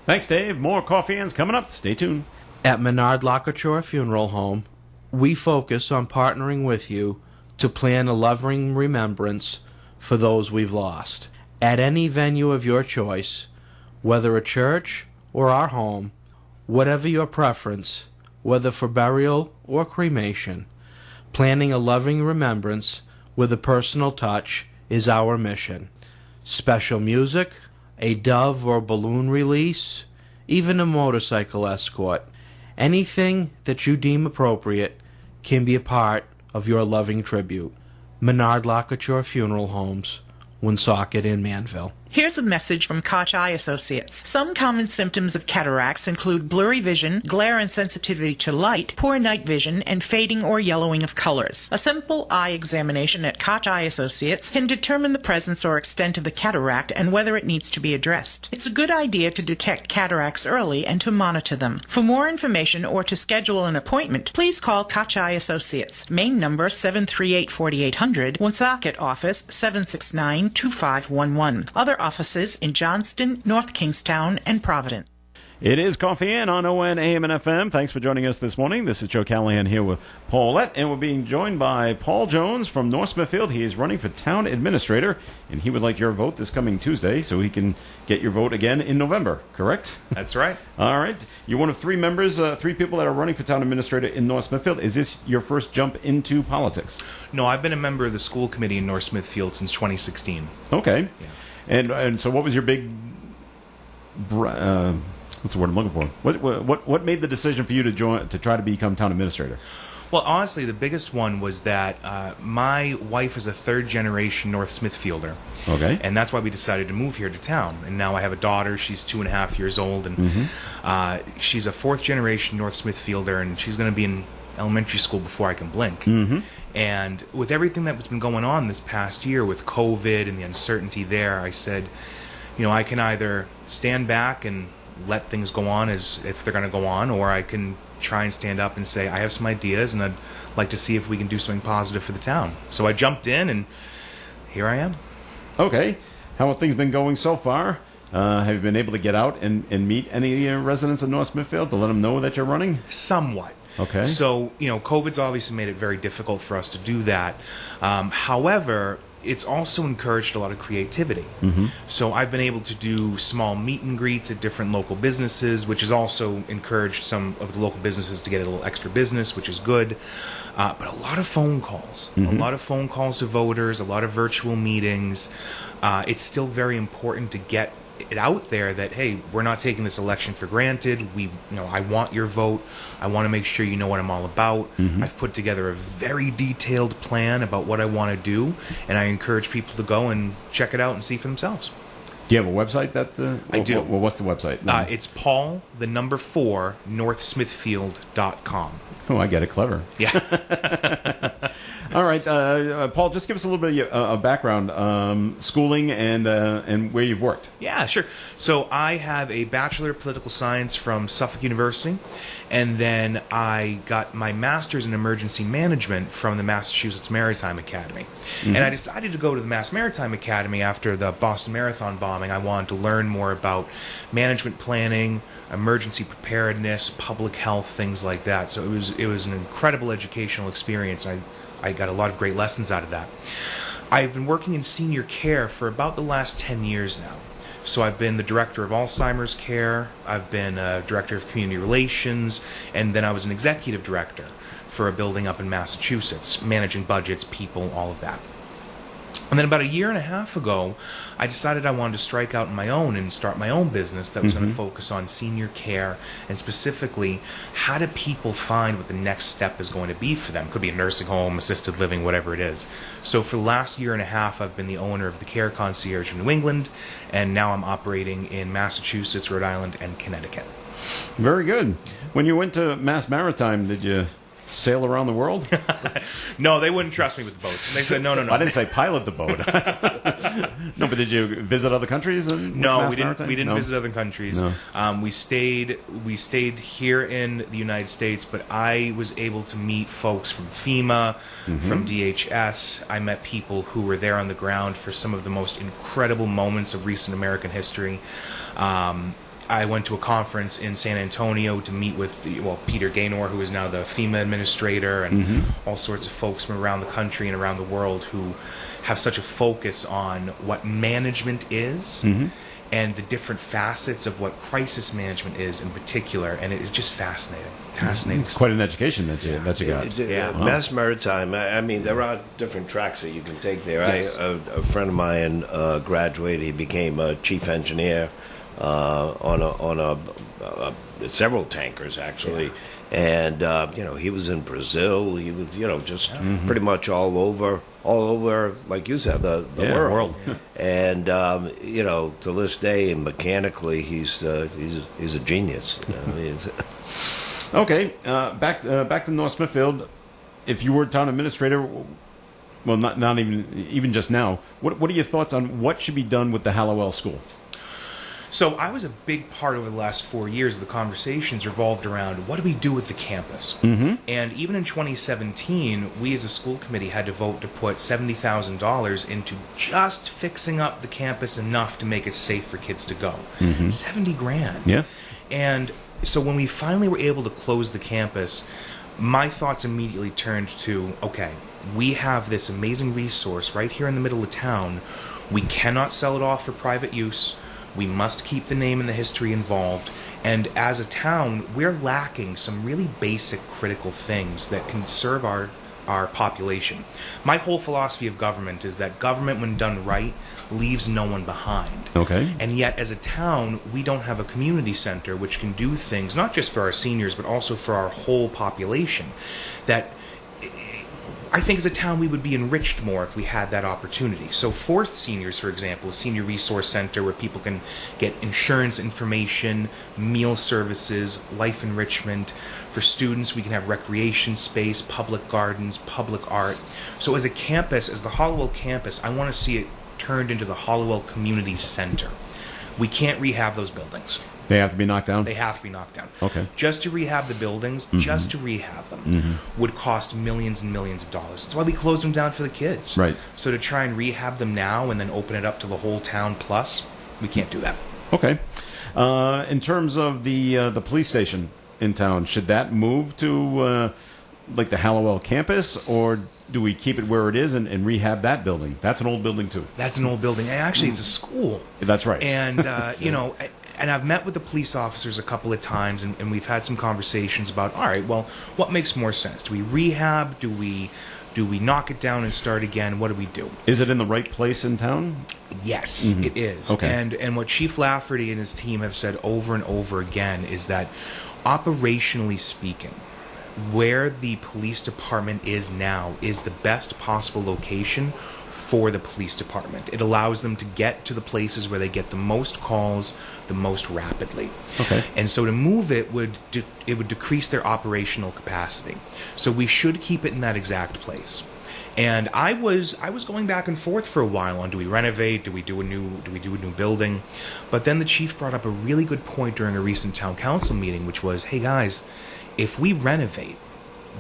Thanks, Dave. More Coffee Ends coming up. Stay tuned. At Menard Lockachore Funeral Home, we focus on partnering with you to plan a loving remembrance for those we've lost. At any venue of your choice, whether a church or our home, whatever your preference, whether for burial or cremation, planning a loving remembrance with a personal touch is our mission. Special music, a dove or balloon release, even a motorcycle escort. Anything that you deem appropriate can be a part of your loving tribute. Menard Lockachore Funeral Homes, Woonsocket and Manville. Here's a message from Koch Eye Associates. Some common symptoms of cataracts include blurry vision, glare and sensitivity to light, poor night vision, and fading or yellowing of colors. A simple eye examination at Koch Eye Associates can determine the presence or extent of the cataract and whether it needs to be addressed. It's a good idea to detect cataracts early and to monitor them. For more information or to schedule an appointment, please call Koch Eye Associates. Main number 738-4800, Woonsocket office 769-2511. Other offices in Johnston, North Kingstown, and Providence. It is Coffee In on ON, AM, and FM. Thanks for joining us this morning. This is Joe Callahan here with Paulette, and we're being joined by Paul Jones from North Smithfield. He is running for town administrator, and he would like your vote this coming Tuesday so he can get your vote again in November, correct? That's right. All right. You're one of 3 members, 3 people that are running for town administrator in North Smithfield. Is this your first jump into politics? No, I've been a member of the school committee in North Smithfield since 2016. Okay. Yeah. And so what was your big... what's the word I'm looking for? What made the decision for you to try to become town administrator? Well, honestly, the biggest one was that my wife is a 3rd-generation North Smithfielder. Okay. And that's why we decided to move here to town. And now I have a daughter. She's 2.5 years old. And she's a 4th-generation North Smithfielder, and she's going to be in elementary school before I can blink. Mm-hmm. And with everything that's been going on this past year with COVID and the uncertainty there, I said, I can either stand back and let things go on as if they're going to go on, or I can try and stand up and say, I have some ideas and I'd like to see if we can do something positive for the town. So I jumped in, and here I am. Okay. How have things been going so far? Have you been able to get out and meet any residents of North Smithfield to let them know that you're running? Somewhat. Okay. So, COVID's obviously made it very difficult for us to do that. However, it's also encouraged a lot of creativity. So I've been able to do small meet and greets at different local businesses, which has also encouraged some of the local businesses to get a little extra business, which is good. But a lot of phone calls, a lot of phone calls to voters, a lot of virtual meetings. It's still very important to get it out there that, hey, we're not taking this election for granted. I want your vote. I want to make sure you know what I'm all about. I've put together a very detailed plan about what I want to do, and I encourage people to go and check it out and see for themselves. Do you have a website that? I do. Well, what's the website? It's Paul, the number 4, northsmithfield.com. Oh, I get it. Clever. Yeah. All right, Paul, just give us a little bit of background, schooling and where you've worked. Yeah, sure. So I have a Bachelor of Political Science from Suffolk University, and then I got my Master's in Emergency Management from the Massachusetts Maritime Academy. And I decided to go to the Mass Maritime Academy after the Boston Marathon bombing. I wanted to learn more about management planning, emergency preparedness, public health, things like that. So it was an incredible educational experience. I got a lot of great lessons out of that. I've been working in senior care for about the last 10 years now. So I've been the director of Alzheimer's care, I've been a director of community relations, and then I was an executive director for a building up in Massachusetts, managing budgets, people, all of that. And then about a year and a half ago, I decided I wanted to strike out on my own and start my own business that was going to focus on senior care, and specifically, how do people find what the next step is going to be for them? Could be a nursing home, assisted living, whatever it is. So for the last year and a half, I've been the owner of the Care Concierge in New England, and now I'm operating in Massachusetts, Rhode Island, and Connecticut. Very good. When you went to Mass Maritime, did you sail around the world? No, they wouldn't trust me with the boats. They said, no. I didn't say pilot the boat. No, but did you visit other countries? No, we didn't visit other countries. No. We stayed here in the United States, but I was able to meet folks from FEMA, from DHS. I met people who were there on the ground for some of the most incredible moments of recent American history. I went to a conference in San Antonio to meet with Peter Gaynor, who is now the FEMA administrator, and all sorts of folks from around the country and around the world who have such a focus on what management is and the different facets of what crisis management is in particular, and it's just fascinating. It's quite an education that you got. Mass Maritime, I mean, there are different tracks that you can take there. Yes. A friend of mine graduated, he became a chief engineer on several tankers actually, and he was in Brazil. He was just pretty much all over, like you said, the world. And to this day, mechanically, he's a genius. Okay, back to North Smithfield. If you were town administrator, well, not even just now. What are your thoughts on what should be done with the Hallowell School? So I was a big part over the last 4 years of the conversations revolved around what do we do with the campus? And even in 2017, we as a school committee had to vote to put $70,000 into just fixing up the campus enough to make it safe for kids to go. $70,000. Yeah. And so when we finally were able to close the campus, my thoughts immediately turned to, okay, we have this amazing resource right here in the middle of town. We cannot sell it off for private use. We must keep the name and the history involved. And as a town, we're lacking some really basic critical things that can serve our population. My whole philosophy of government is that government, when done right, leaves no one behind. Okay. And yet, as a town, we don't have a community center which can do things, not just for our seniors, but also for our whole population, that I think as a town we would be enriched more if we had that opportunity. So for seniors, for example, a senior resource center where people can get insurance information, meal services, life enrichment. For students, we can have recreation space, public gardens, public art. So as a campus, as the Hallowell campus, I want to see it turned into the Hallowell Community Center. We can't rehab those buildings. They have to be knocked down? They have to be knocked down. Okay. Just to rehab the buildings, just to rehab them, would cost millions and millions of dollars. That's why we closed them down for the kids. Right. So to try and rehab them now and then open it up to the whole town plus, we can't do that. Okay. In terms of the police station in town, should that move to like the Hallowell campus, or do we keep it where it is and rehab that building? That's an old building too. That's an old building. Actually, it's a school. That's right. And, you know, and I've met with the police officers a couple of times, and we've had some conversations about, all right, well, what makes more sense? Do we rehab? Do we knock it down and start again? What do we do? Is it in the right place in town? Yes, Mm-hmm. it is. Okay. And what Chief Lafferty and his team have said over and over again is that, operationally speaking, where the police department is now is the best possible location for the police department. It allows them to get to the places where they get the most calls the most rapidly. Okay. And so to move it would decrease their operational capacity. So we should keep it in that exact place. And I was going back and forth for a while on, do we renovate, do we do a new building? But then the chief brought up a really good point during a recent town council meeting, which was, hey guys, if we renovate,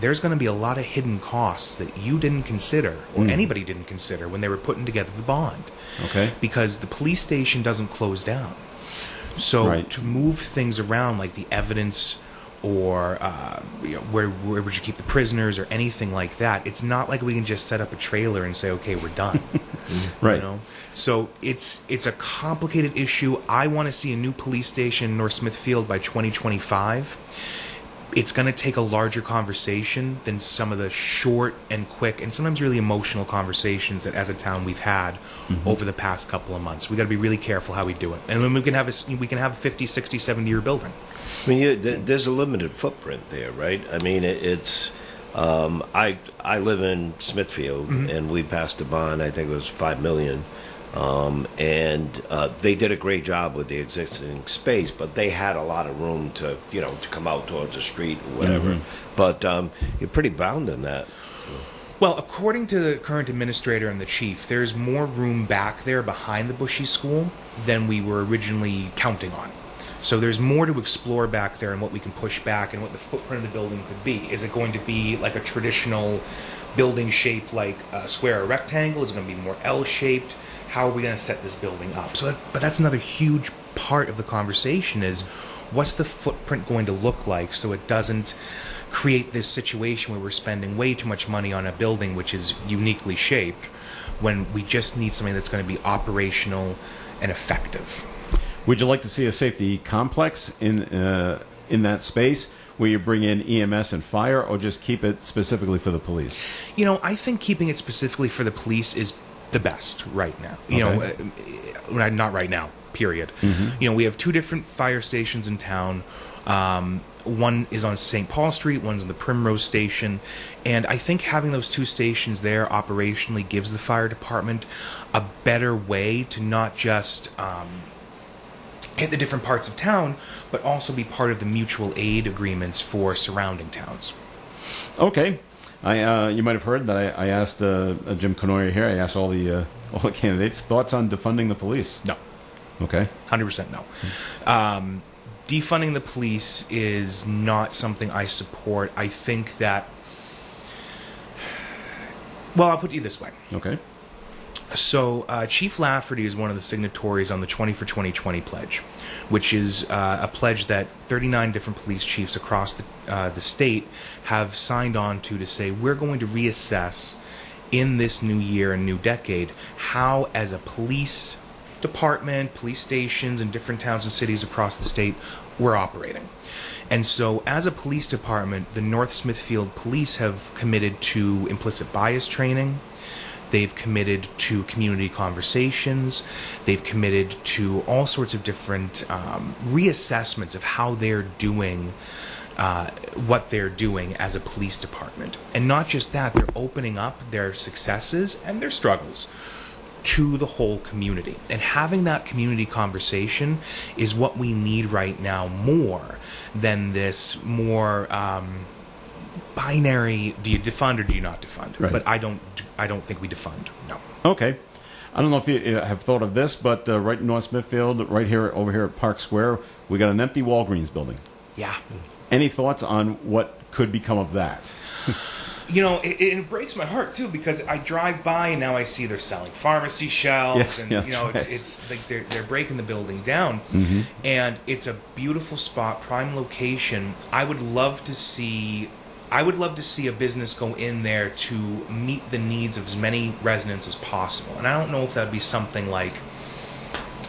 there's going to be a lot of hidden costs that you didn't consider, or anybody didn't consider when they were putting together the bond. Okay. Because the police station doesn't close down. So Right. to move things around, like the evidence, or where would you keep the prisoners, or anything like that, it's not like we can just set up a trailer and say, okay, we're done. Right. You know? So it's a complicated issue. I want to see a new police station in North Smithfield by 2025. It's going to take a larger conversation than some of the short and quick and sometimes really emotional conversations that as a town we've had over the past couple of months. We got to be really careful how we do it. And then we can have a 50, 60, 70-year building. I mean, there's a limited footprint there, right? I mean, it's. I live in Smithfield, and we passed a bond. I think it was $5 million, and they did a great job with the existing space. But they had a lot of room to come out towards the street or whatever. But you're pretty bound in that. Well, according to the current administrator and the chief, there's more room back there behind the Bushy School than we were originally counting on. So there's more to explore back there and what we can push back and what the footprint of the building could be. Is it going to be like a traditional building shape, like a square or rectangle? Is it going to be more L-shaped? How are we going to set this building up? But that's another huge part of the conversation is what's the footprint going to look like so it doesn't create this situation where we're spending way too much money on a building which is uniquely shaped when we just need something that's going to be operational and effective. Would you like to see a safety complex in that space where you bring in EMS and fire, or just keep it specifically for the police? You know, I think keeping it specifically for the police is the best right now. You know, not right now, period. You know, we have two different fire stations in town. One is on St. Paul Street, one's on the Primrose Station. And I think having those two stations there operationally gives the fire department a better way to not just hit the different parts of town, but also be part of the mutual aid agreements for surrounding towns. Okay. You might have heard that I asked Jim Conoyer here, I asked all the candidates, thoughts on defunding the police? No. Okay. 100% no. Defunding the police is not something I support. I think that... Well, I'll put it this way. Okay. So Chief Lafferty is one of the signatories on the 20 for 2020 pledge, which is a pledge that 39 different police chiefs across the state have signed on to say we're going to reassess in this new year and new decade how, as a police department, police stations in different towns and cities across the state, we're operating. And so as a police department, the North Smithfield Police have committed to implicit bias training. They've committed to community conversations. They've committed to all sorts of different reassessments of how they're doing what they're doing as a police department. And not just that, they're opening up their successes and their struggles to the whole community. And having that community conversation is what we need right now more than this more binary, do you defund or do you not defund? Right. But I don't think we defund, no. Okay. I don't know if you have thought of this, but right in North Smithfield, right here, over here at Park Square, we got an empty Walgreens building. Yeah. Any thoughts on what could become of that? You know, it breaks my heart too, because I drive by and now I see they're selling pharmacy shelves, Yes, and yes, you know, right. it's like they're breaking the building down, and it's a beautiful spot, prime location. I would love to see. I would love to see a business go in there to meet the needs of as many residents as possible. And I don't know if that would be something like,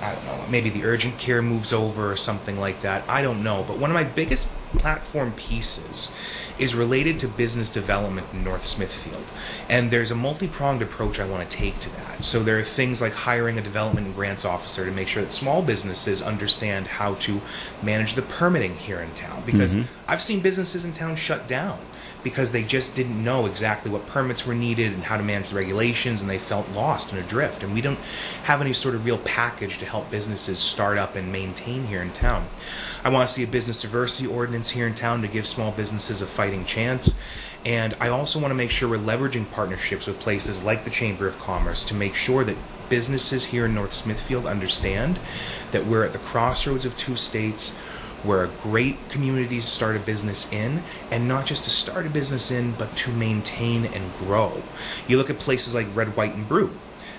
I don't know, maybe the urgent care moves over or something like that. I don't know. But one of my biggest platform pieces is related to business development in North Smithfield. And there's a multi-pronged approach I want to take to that. So there are things like hiring a development and grants officer to make sure that small businesses understand how to manage the permitting here in town. Because I've seen businesses in town shut down because they just didn't know exactly what permits were needed and how to manage the regulations, and they felt lost and adrift. And we don't have any sort of real package to help businesses start up and maintain here in town. I want to see a business diversity ordinance here in town to give small businesses a fighting chance. And I also want to make sure we're leveraging partnerships with places like the Chamber of Commerce to make sure that businesses here in North Smithfield understand that we're at the crossroads of two states. We're a great community to start a business in, and not just to start a business in, but to maintain and grow. You look at places like Red, White, and Brew,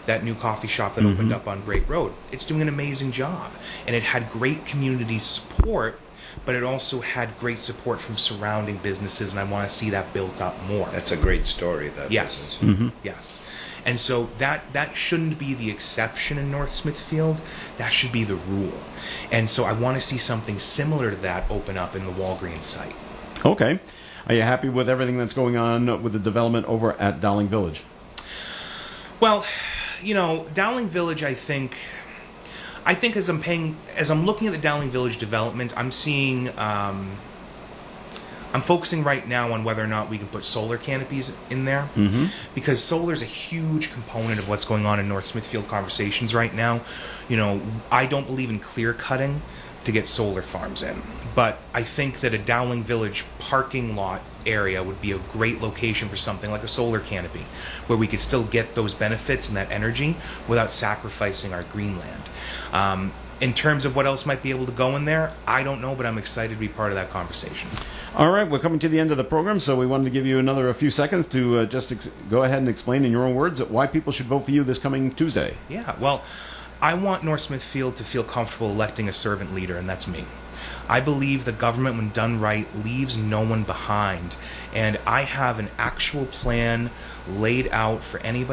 that new coffee shop that opened up on Great Road. It's doing an amazing job, and it had great community support, but it also had great support from surrounding businesses, and I want to see that built up more. That's a great story, that Yes. business. Yes. And so that shouldn't be the exception in North Smithfield. That should be the rule. And so I want to see something similar to that open up in the Walgreens site. Okay. Are you happy with everything that's going on with the development over at Dowling Village? Well, you know, Dowling Village, I think as I'm looking at the Dowling Village development, I'm seeing, I'm focusing right now on whether or not we can put solar canopies in there, because solar is a huge component of what's going on in North Smithfield conversations right now. You know, I don't believe in clear cutting to get solar farms in, but I think that a Dowling Village parking lot area would be a great location for something like a solar canopy, where we could still get those benefits and that energy without sacrificing our greenland. In terms of what else might be able to go in there, I don't know, but I'm excited to be part of that conversation. All right, we're coming to the end of the program, so we wanted to give you a few seconds to go ahead and explain in your own words why people should vote for you this coming Tuesday. Yeah, well, I want North Smithfield to feel comfortable electing a servant leader, and that's me. I believe the government, when done right, leaves no one behind. And I have an actual plan laid out for anybody